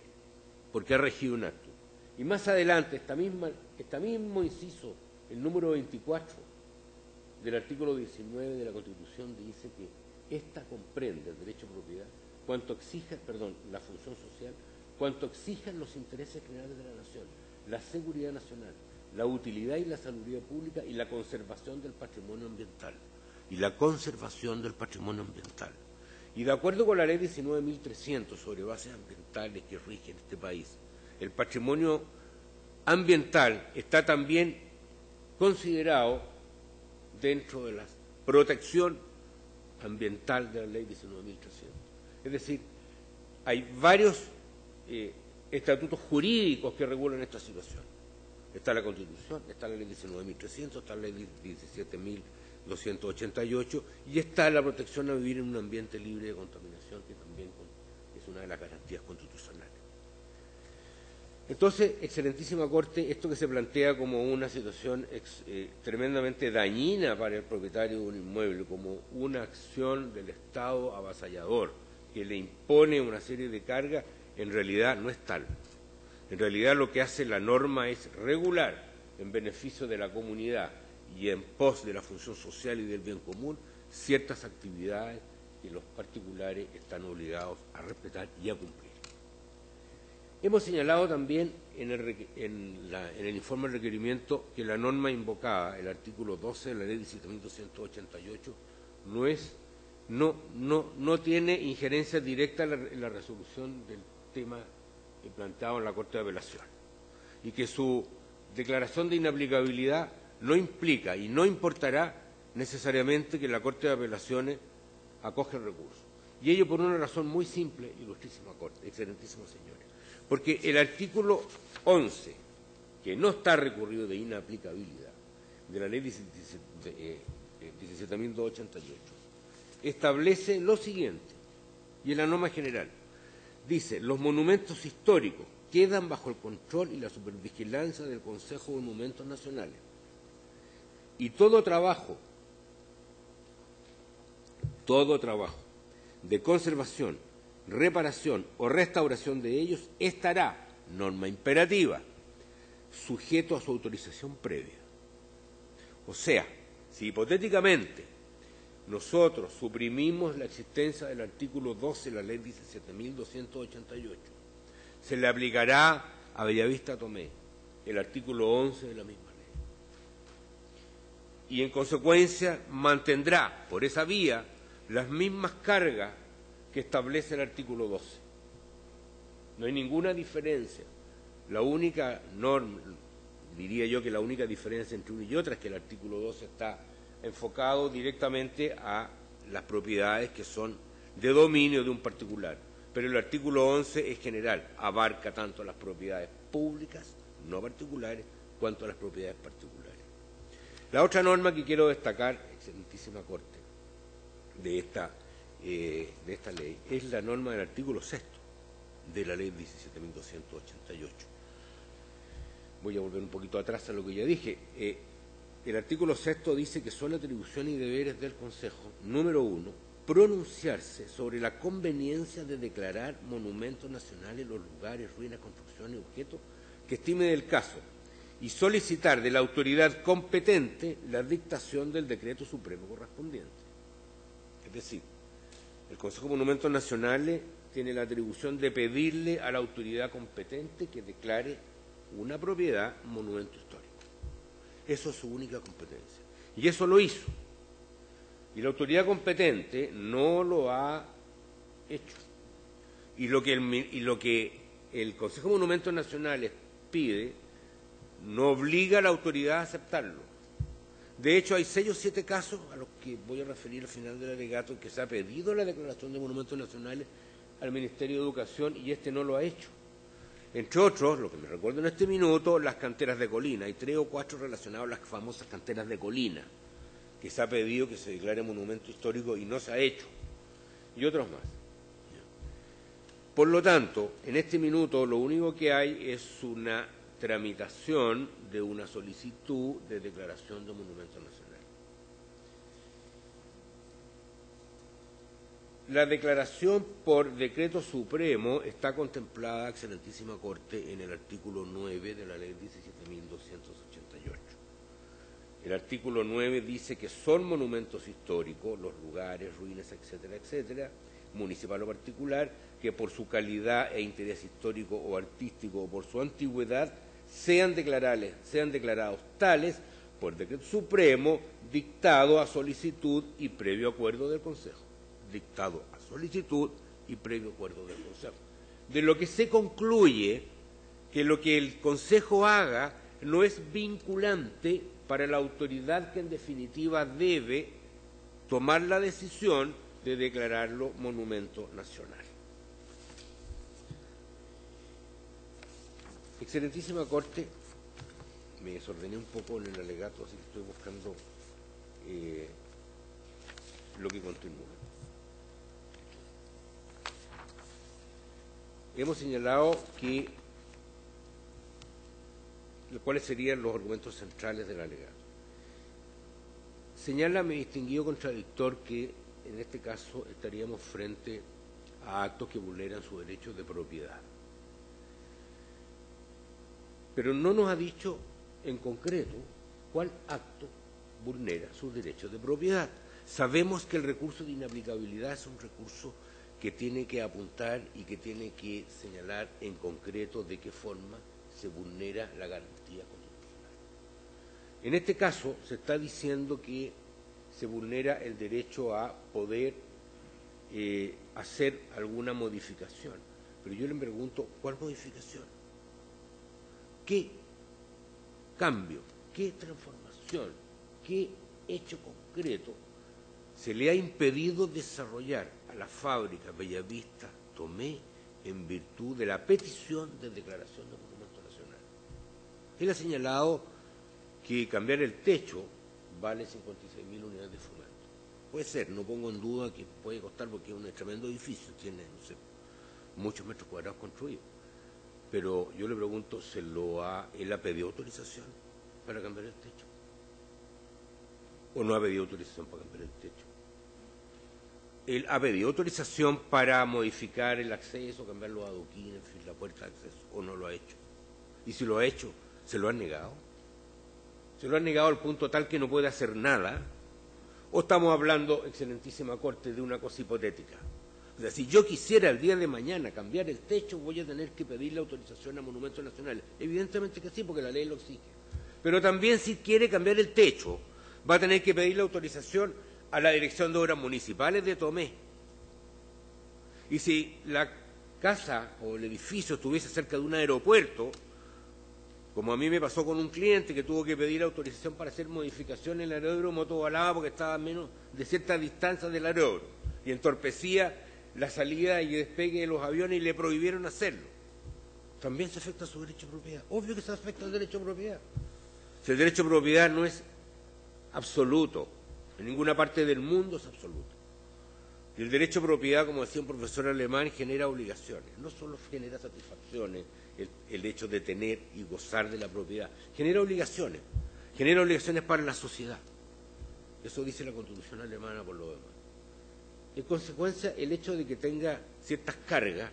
porque ha regido un acto. Y más adelante, este mismo inciso, el número 24 del artículo 19 de la Constitución, dice que ésta comprende el derecho a propiedad, la función social, cuanto exijan los intereses generales de la nación, la seguridad nacional, la utilidad y la salubridad pública y la conservación del patrimonio ambiental. Y de acuerdo con la ley 19.300 sobre bases ambientales que rigen este país, el patrimonio ambiental está también considerado dentro de la protección ambiental de la ley 19.300. Es decir, hay varios estatutos jurídicos que regulan esta situación. Está la Constitución, está la ley 19.300, está la ley 17.288 y está la protección a vivir en un ambiente libre de contaminación, que también es una de las garantías constitucionales. Entonces, excelentísima Corte, esto que se plantea como una situación tremendamente dañina para el propietario de un inmueble, como una acción del Estado avasallador que le impone una serie de cargas, en realidad no es tal. En realidad lo que hace la norma es regular en beneficio de la comunidad y en pos de la función social y del bien común ciertas actividades que los particulares están obligados a respetar y a cumplir. Hemos señalado también en el informe de requerimiento que la norma invocada, el artículo 12 de la ley 17.288, no tiene injerencia directa en la resolución del tema planteado en la Corte de Apelación, y que su declaración de inaplicabilidad no implica y no importará necesariamente que la Corte de Apelaciones acoge el recurso. Y ello por una razón muy simple, ilustrísima Corte, excelentísimos señores. Porque el artículo 11, que no está recurrido de inaplicabilidad, de la ley 17.288, establece lo siguiente, y en la norma general, dice: los monumentos históricos quedan bajo el control y la supervigilancia del Consejo de Monumentos Nacionales. Y todo trabajo de conservación, reparación o restauración de ellos estará, norma imperativa, sujeto a su autorización previa. O sea, si hipotéticamente nosotros suprimimos la existencia del artículo 12 de la ley 17.288, se le aplicará a Bellavista Tomé el artículo 11 de la misma ley. Y en consecuencia mantendrá por esa vía las mismas cargas que establece el artículo 12. No hay ninguna diferencia. La única norma, diría yo que la única diferencia entre una y otra es que el artículo 12 está enfocado directamente a las propiedades que son de dominio de un particular. Pero el artículo 11 es general, abarca tanto las propiedades públicas, no particulares, cuanto a las propiedades particulares. La otra norma que quiero destacar, excelentísima Corte, de esta ley, es la norma del artículo 6 de la ley 17.288. Voy a volver un poquito atrás a lo que ya dije. El artículo 6 dice que son atribuciones y deberes del Consejo, número 1, pronunciarse sobre la conveniencia de declarar monumentos nacionales los lugares, ruinas, construcciones y objetos que estime del caso, y solicitar de la autoridad competente la dictación del decreto supremo correspondiente. Es decir, el Consejo de Monumentos Nacionales tiene la atribución de pedirle a la autoridad competente que declare una propiedad monumento histórico. Eso es su única competencia. Y eso lo hizo. Y la autoridad competente no lo ha hecho. Y lo que el Consejo de Monumentos Nacionales pide no obliga a la autoridad a aceptarlo. De hecho, hay 6 o 7 casos a los que voy a referir al final del alegato en que se ha pedido la declaración de monumentos nacionales al Ministerio de Educación y este no lo ha hecho. Entre otros, lo que me recuerdo en este minuto, las canteras de Colina. Hay 3 o 4 relacionados a las famosas canteras de Colina, que se ha pedido que se declare monumento histórico y no se ha hecho. Y otros más. Por lo tanto, en este minuto lo único que hay es una tramitación de una solicitud de declaración de monumento nacional. La declaración por decreto supremo está contemplada, Excelentísima Corte, en el artículo 9 de la Ley 17.288. El artículo 9 dice que son monumentos históricos los lugares, ruinas, etcétera, etcétera, municipal o particular, que por su calidad e interés histórico o artístico o por su antigüedad sean declarados tales por decreto supremo dictado a solicitud y previo acuerdo del Consejo. Dictado a solicitud y previo acuerdo del Consejo. De lo que se concluye que lo que el Consejo haga no es vinculante para la autoridad que en definitiva debe tomar la decisión de declararlo monumento nacional. Excelentísima Corte, me desordené un poco en el alegato, así que estoy buscando lo que continúa. Hemos señalado cuáles serían los argumentos centrales del alegato. Señala mi distinguido contradictor que en este caso estaríamos frente a actos que vulneran su derecho de propiedad. Pero no nos ha dicho en concreto cuál acto vulnera sus derechos de propiedad. Sabemos que el recurso de inaplicabilidad es un recurso que tiene que apuntar y que tiene que señalar en concreto de qué forma se vulnera la garantía constitucional. En este caso se está diciendo que se vulnera el derecho a poder hacer alguna modificación. Pero yo le pregunto, ¿cuál modificación? ¿Qué cambio? ¿Qué transformación? ¿Qué hecho concreto se le ha impedido desarrollar a la fábrica Bellavista Tomé en virtud de la petición de declaración de monumento nacional? Él ha señalado que cambiar el techo vale 56.000 unidades de fomento. Puede ser, no pongo en duda que puede costar porque es un tremendo edificio, tiene, no sé, muchos metros cuadrados construidos. Pero yo le pregunto, ¿él ha pedido autorización para cambiar el techo? ¿O no ha pedido autorización para cambiar el techo? Él ha pedido autorización para modificar el acceso, cambiar los adoquines, en fin, la puerta de acceso, o no lo ha hecho. Y si lo ha hecho, ¿se lo han negado? ¿Se lo han negado al punto tal que no puede hacer nada? ¿O estamos hablando, Excelentísima Corte, de una cosa hipotética? O sea, si yo quisiera el día de mañana cambiar el techo, voy a tener que pedirle autorización a monumentos nacionales. Evidentemente que sí, porque la ley lo exige. Pero también si quiere cambiar el techo, va a tener que pedirle autorización a la Dirección de Obras Municipales de Tomé. Y si la casa o el edificio estuviese cerca de un aeropuerto, como a mí me pasó con un cliente que tuvo que pedir autorización para hacer modificaciones en el aeródromo Tobalaba porque estaba a menos de cierta distancia del aeródromo y entorpecía la salida y despegue de los aviones y le prohibieron hacerlo. También se afecta su derecho de propiedad. Obvio que se afecta el derecho de propiedad. Si el derecho de propiedad no es absoluto, en ninguna parte del mundo es absoluto. Y el derecho de propiedad, como decía un profesor alemán, genera obligaciones. No solo genera satisfacciones el hecho de tener y gozar de la propiedad, genera obligaciones para la sociedad. Eso dice la Constitución alemana por lo demás. En consecuencia, el hecho de que tenga ciertas cargas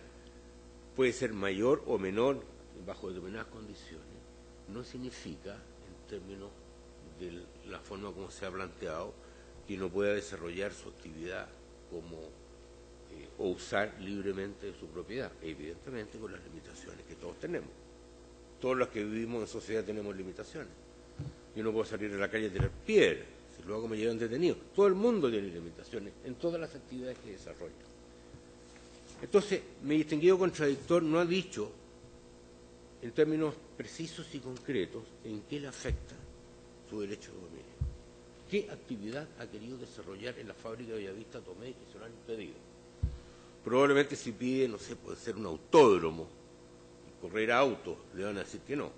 puede ser mayor o menor bajo determinadas condiciones, no significa, en términos de la forma como se ha planteado, que no pueda desarrollar su actividad o usar libremente de su propiedad, evidentemente con las limitaciones que todos tenemos. Todos los que vivimos en sociedad tenemos limitaciones. Yo no puedo salir a la calle a tirar piedras, si lo hago me llevan detenido. Todo el mundo tiene limitaciones en todas las actividades que desarrolla. Entonces, mi distinguido contradictor no ha dicho, en términos precisos y concretos, en qué le afecta su derecho de dominio. ¿Qué actividad ha querido desarrollar en la fábrica de Bellavista Tomé y se lo han impedido? Probablemente si pide, no sé, puede ser un autódromo, correr autos, le van a decir que no.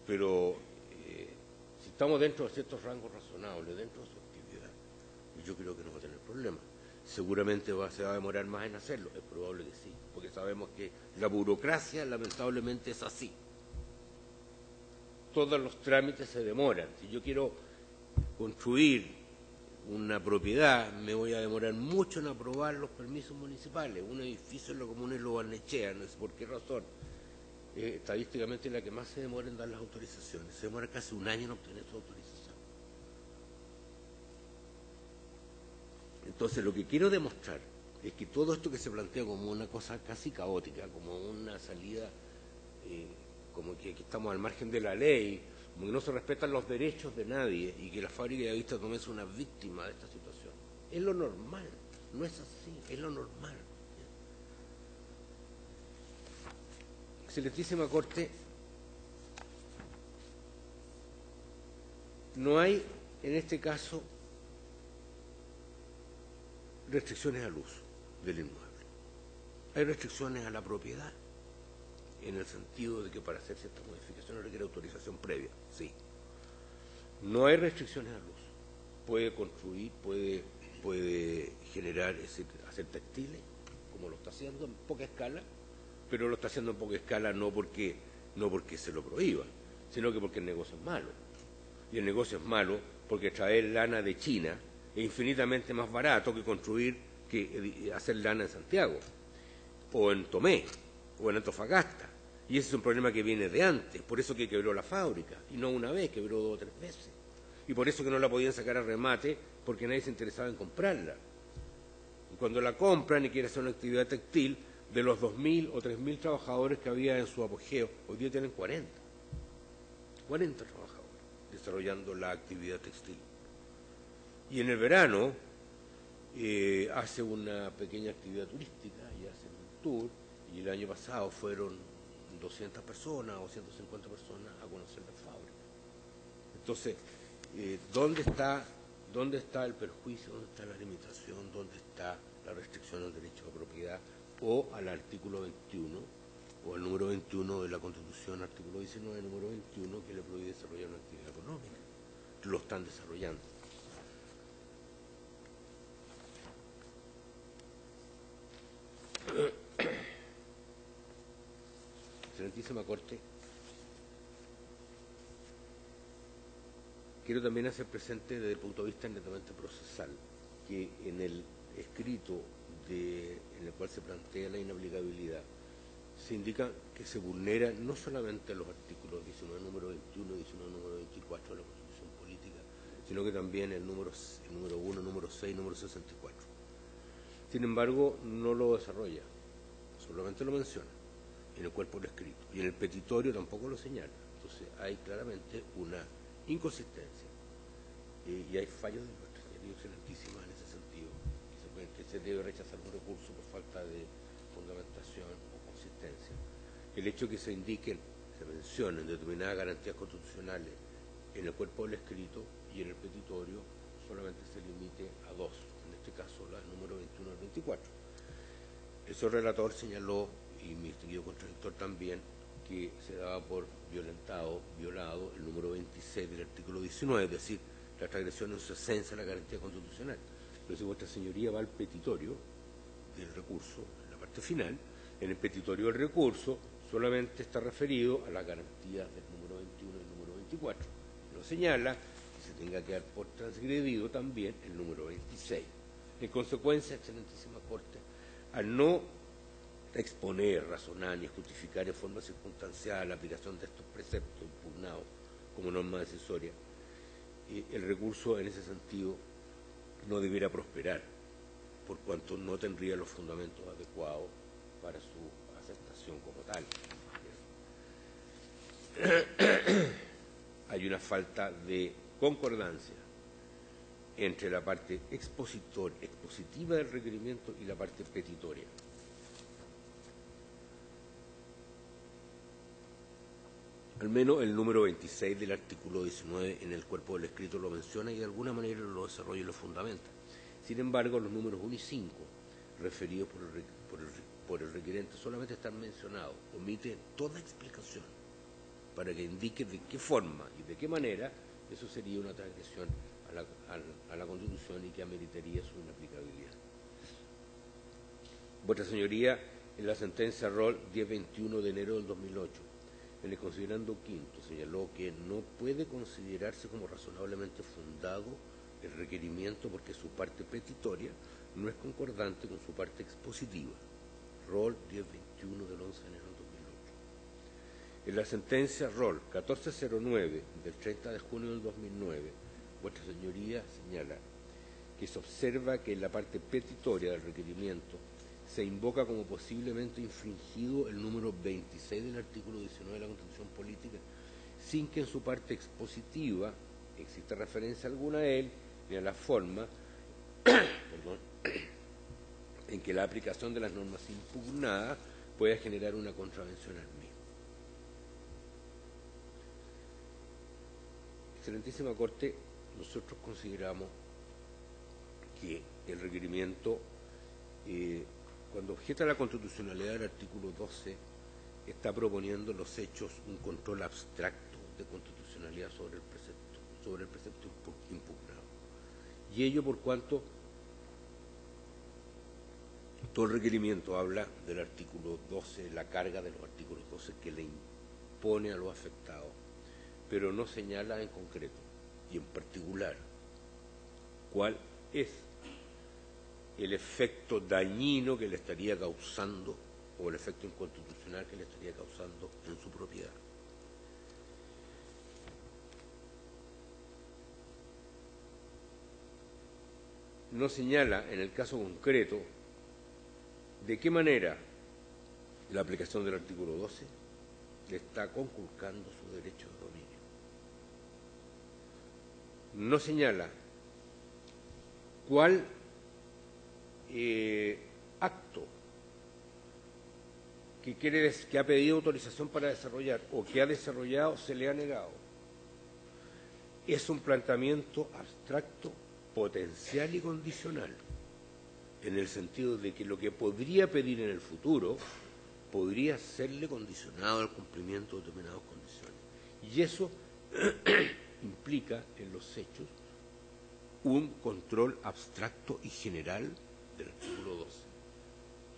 Pero si estamos dentro de ciertos rangos razonables, dentro de su actividad, yo creo que no va a tener problema. Seguramente se va a demorar más en hacerlo, es probable que sí, porque sabemos que la burocracia lamentablemente es así. Todos los trámites se demoran. Si yo quiero construir una propiedad, me voy a demorar mucho en aprobar los permisos municipales. Un edificio en la comuna de Lo Barnechea, no sé por qué razón, estadísticamente es la que más se demora en dar las autorizaciones. Se demora casi un año en obtener su autorización. Entonces, lo que quiero demostrar es que todo esto que se plantea como una cosa casi caótica, como una salida, como que estamos al margen de la ley, como que no se respetan los derechos de nadie y que la fábrica de Vista Tomé es una víctima de esta situación. Es lo normal, no es así, es lo normal. Excelentísima Corte, no hay en este caso restricciones al uso del inmueble. Hay restricciones a la propiedad, en el sentido de que para hacer ciertas modificaciones requiere autorización previa, sí. No hay restricciones al uso. Puede construir, puede generar, es decir, hacer textiles, como lo está haciendo en poca escala, pero lo está haciendo en poca escala no porque se lo prohíban, sino que porque el negocio es malo. Y el negocio es malo porque traer lana de China es infinitamente más barato que hacer lana en Santiago, o en Tomé, o en Antofagasta. Y ese es un problema que viene de antes, por eso que quebró la fábrica, y no una vez, quebró 2 o 3 veces. Y por eso que no la podían sacar a remate, porque nadie se interesaba en comprarla. Y cuando la compran y quieren hacer una actividad textil, de los 2.000 o 3.000 trabajadores que había en su apogeo, hoy día tienen 40 trabajadores desarrollando la actividad textil. Y en el verano hace una pequeña actividad turística y hacen un tour, y el año pasado fueron 200 personas o 150 personas a conocer la fábrica. Entonces, ¿dónde está el perjuicio? ¿Dónde está la limitación? ¿Dónde está la restricción al derecho a propiedad? O al artículo 21, o al número 21 de la Constitución, artículo 19, número 21, que le prohíbe desarrollar una actividad económica. Lo están desarrollando. Excelentísima Corte, quiero también hacer presente desde el punto de vista netamente procesal que en el escrito en el cual se plantea la inaplicabilidad se indica que se vulnera no solamente los artículos 19 número 21 y 19 número 24 de la Constitución Política, sino que también el número 1, número 6, número 64. Sin embargo, no lo desarrolla, solamente lo menciona en el cuerpo del escrito, y en el petitorio tampoco lo señala. Entonces hay claramente una inconsistencia y hay fallos de nuestra señoría excelentísima en ese sentido, que se debe rechazar un recurso por falta de fundamentación o consistencia. El hecho que se indiquen, se mencionen determinadas garantías constitucionales en el cuerpo del escrito y en el petitorio solamente se limite a 2, en este caso la número 21 al 24. El señor relator señaló, y mi distinguido contradictor también, que se daba por violado el número 26 del artículo 19, es decir, la transgresión en su esencia de la garantía constitucional. Pero si vuestra señoría va al petitorio del recurso, en la parte final, en el petitorio del recurso solamente está referido a las garantías del número 21 y el número 24. Lo señala que se tenga que dar por transgredido también el número 26. En consecuencia, excelentísima Corte, al no exponer, razonar ni justificar en forma circunstancial la aplicación de estos preceptos impugnados como norma decisoria, el recurso en ese sentido no debiera prosperar, por cuanto no tendría los fundamentos adecuados para su aceptación como tal. Hay una falta de concordancia entre la parte expositiva del requerimiento y la parte petitoria. Al menos el número 26 del artículo 19 en el cuerpo del escrito lo menciona y de alguna manera lo desarrolla y lo fundamenta. Sin embargo, los números 1 y 5, referidos por el requerente, solamente están mencionados, omiten toda explicación para que indique de qué forma y de qué manera eso sería una transgresión a la Constitución y que ameritaría su inaplicabilidad. Vuestra Señoría, en la sentencia ROL 1021 de enero del 2008, en el considerando quinto, señaló que no puede considerarse como razonablemente fundado el requerimiento porque su parte petitoria no es concordante con su parte expositiva. Rol 1021 del 11 de enero de 2008. En la sentencia Rol 1409 del 30 de junio del 2009, vuestra señoría señala que se observa que en la parte petitoria del requerimiento se invoca como posiblemente infringido el número 26 del artículo 19 de la Constitución Política, sin que en su parte expositiva exista referencia alguna a él ni a la forma en que la aplicación de las normas impugnadas pueda generar una contravención al mismo. Excelentísima Corte, nosotros consideramos que el requerimiento, cuando objeta la constitucionalidad del artículo 12, está proponiendo en los hechos un control abstracto de constitucionalidad sobre el precepto impugnado. Y ello por cuanto todo el requerimiento habla del artículo 12, la carga de los artículos 12 que le impone a los afectados, pero no señala en concreto y en particular cuál es el efecto dañino que le estaría causando o el efecto inconstitucional que le estaría causando en su propiedad. No señala en el caso concreto de qué manera la aplicación del artículo 12 le está conculcando su derecho de dominio. No señala cuál acto que ha pedido autorización para desarrollar o que ha desarrollado se le ha negado. Es un planteamiento abstracto, potencial y condicional, en el sentido de que lo que podría pedir en el futuro podría serle condicionado al cumplimiento de determinadas condiciones. Y eso implica en los hechos un control abstracto y general del artículo 12,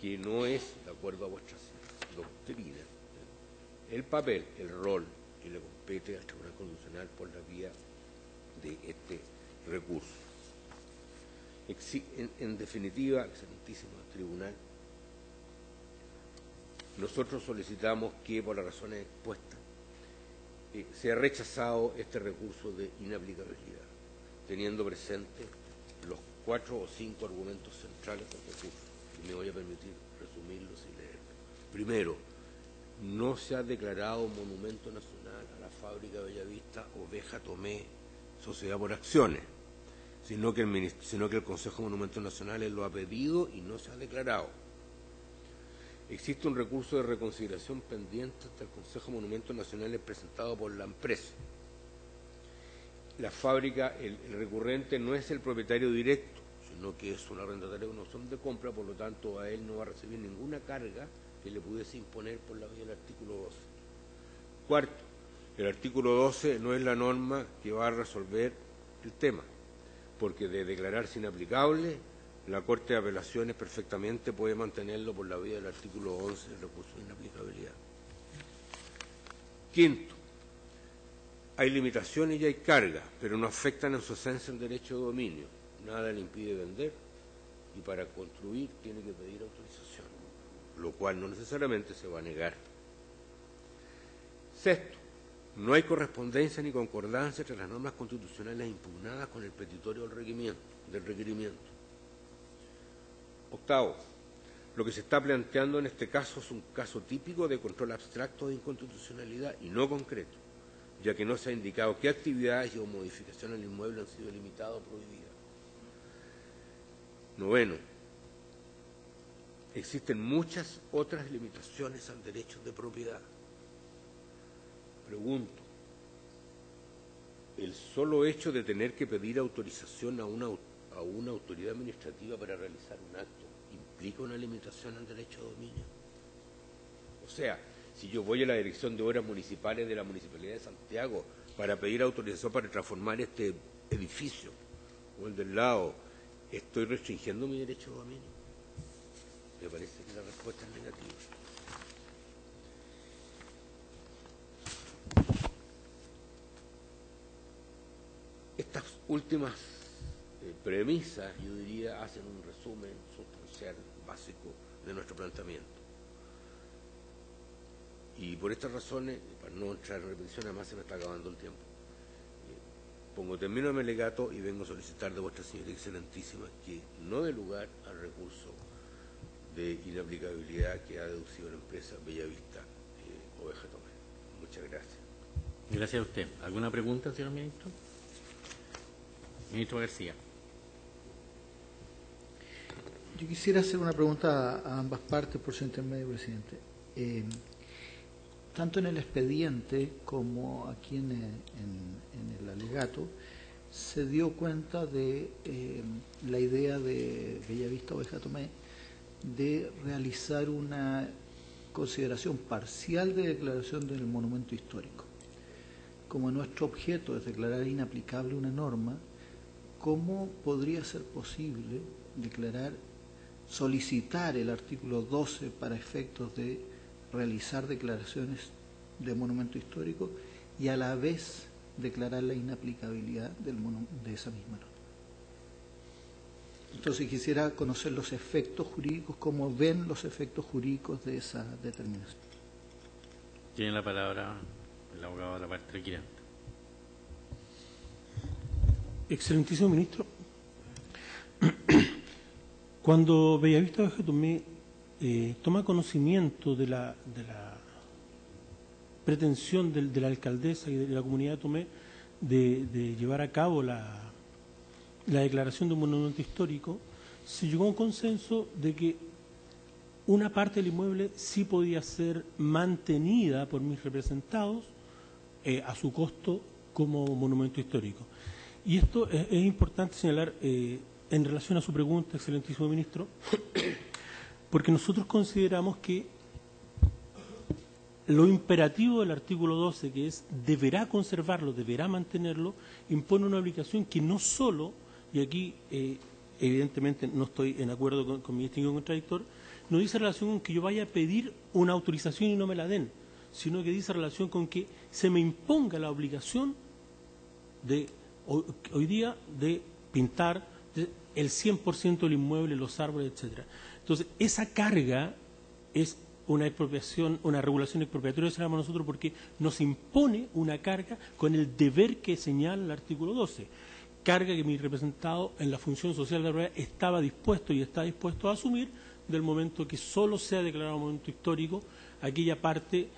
que no es, de acuerdo a vuestra doctrina, el papel, el rol que le compete al Tribunal Constitucional por la vía de este recurso. En definitiva, excelentísimo Tribunal, nosotros solicitamos que, por las razones expuestas, sea rechazado este recurso de inaplicabilidad, teniendo presente los 4 o 5 argumentos centrales del recurso, y me voy a permitir resumirlos y leerlos. Primero, no se ha declarado monumento nacional a la fábrica Bellavista Oveja Tomé, sociedad por acciones, sino que el Consejo de Monumentos Nacionales lo ha pedido y no se ha declarado. Existe un recurso de reconsideración pendiente ante el Consejo de Monumentos Nacionales presentado por la empresa. La fábrica, el recurrente no es el propietario directo, sino que es un arrendatario de una opción de compra, por lo tanto a él no va a recibir ninguna carga que le pudiese imponer por la vía del artículo 12. Cuarto, el artículo 12 no es la norma que va a resolver el tema, porque de declararse inaplicable, la Corte de Apelaciones perfectamente puede mantenerlo por la vía del artículo 11 del recurso de inaplicabilidad. Quinto, hay limitaciones y hay cargas, pero no afectan en su esencia el derecho de dominio. Nada le impide vender y para construir tiene que pedir autorización, lo cual no necesariamente se va a negar. Sexto, no hay correspondencia ni concordancia entre las normas constitucionales impugnadas con el petitorio del requerimiento. Octavo, lo que se está planteando en este caso es un caso típico de control abstracto de inconstitucionalidad y no concreto, ya que no se ha indicado qué actividades o modificaciones al inmueble han sido limitadas o prohibidas. Noveno, existen muchas otras limitaciones al derecho de propiedad. Pregunto, ¿el solo hecho de tener que pedir autorización a una autoridad administrativa para realizar un acto implica una limitación al derecho de dominio? O sea, si yo voy a la Dirección de Obras Municipales de la Municipalidad de Santiago para pedir autorización para transformar este edificio o el del lado, ¿estoy restringiendo mi derecho de dominio? Me parece que la respuesta es negativa. Estas últimas premisas, yo diría, hacen un resumen sustancial, básico, de nuestro planteamiento. Y por estas razones, para no entrar en repetición, además se me está acabando el tiempo, termino mi alegato y vengo a solicitar de vuestra señoría excelentísima que no dé lugar al recurso de inaplicabilidad que ha deducido la empresa Bellavista Oveja Tomé. Muchas gracias. Gracias a usted. ¿Alguna pregunta, señor ministro? Ministro García. Yo quisiera hacer una pregunta a ambas partes, por su intermedio, presidente. Tanto en el expediente como aquí en el alegato, se dio cuenta de la idea de Bellavista Oveja Tomé de realizar una consideración parcial de declaración del monumento histórico. Como nuestro objeto es declarar inaplicable una norma, ¿cómo podría ser posible solicitar el artículo 12 para efectos de realizar declaraciones de monumento histórico y a la vez declarar la inaplicabilidad de esa misma norma? Entonces quisiera conocer los efectos jurídicos, cómo ven los efectos jurídicos de esa determinación. Tiene la palabra el abogado de la parte requirente. Excelentísimo ministro, cuando Bellavista Oveja Tomé toma conocimiento de la pretensión de la alcaldesa y de la comunidad de Tomé de llevar a cabo la declaración de un monumento histórico, se llegó a un consenso de que una parte del inmueble sí podía ser mantenida por mis representados a su costo como monumento histórico. Y esto es importante señalar en relación a su pregunta, excelentísimo ministro, porque nosotros consideramos que lo imperativo del artículo 12, que es deberá conservarlo, deberá mantenerlo, impone una obligación que no solo, y aquí evidentemente no estoy en acuerdo con mi distinguido contradictor, no dice relación con que yo vaya a pedir una autorización y no me la den, sino que dice relación con que se me imponga la obligación de hoy día de pintar el 100% del inmueble, los árboles, etcétera. Entonces, esa carga es una expropiación, una regulación expropiatoria, se llama nosotros, porque nos impone una carga con el deber que señala el artículo 12. Carga que mi representado en la función social de la propiedad estaba dispuesto y está dispuesto a asumir del momento que solo sea declarado monumento histórico aquella parte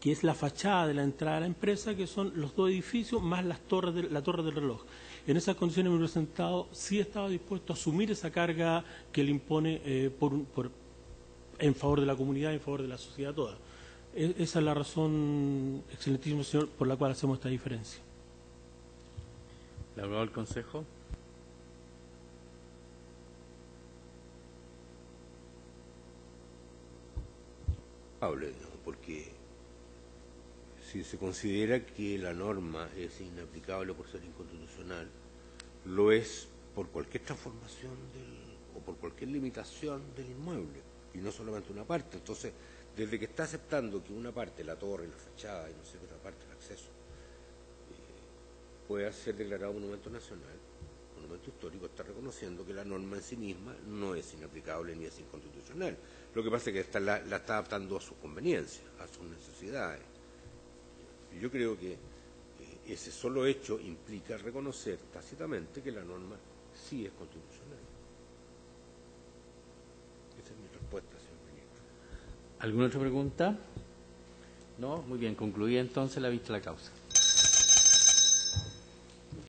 que es la fachada de la entrada a la empresa, que son los dos edificios más la torre del reloj. En esas condiciones mi representado sí estaba dispuesto a asumir esa carga que le impone en favor de la comunidad, en favor de la sociedad toda. Esa es la razón, excelentísimo señor, por la cual hacemos esta diferencia. ¿Le abogado del Consejo? Hable, porque si se considera que la norma es inaplicable por ser inconstitucional, lo es por cualquier transformación o por cualquier limitación del inmueble, y no solamente una parte. Entonces, desde que está aceptando que una parte, la torre, la fachada y no sé qué otra parte, el acceso, pueda ser declarado monumento nacional, monumento histórico, está reconociendo que la norma en sí misma no es inaplicable ni es inconstitucional. Lo que pasa es que la está adaptando a su conveniencia, a sus necesidades. Y yo creo que ese solo hecho implica reconocer tácitamente que la norma sí es constitucional. Esa es mi respuesta, señor ministro. ¿Alguna otra pregunta? No, muy bien, concluida entonces la vista de la causa.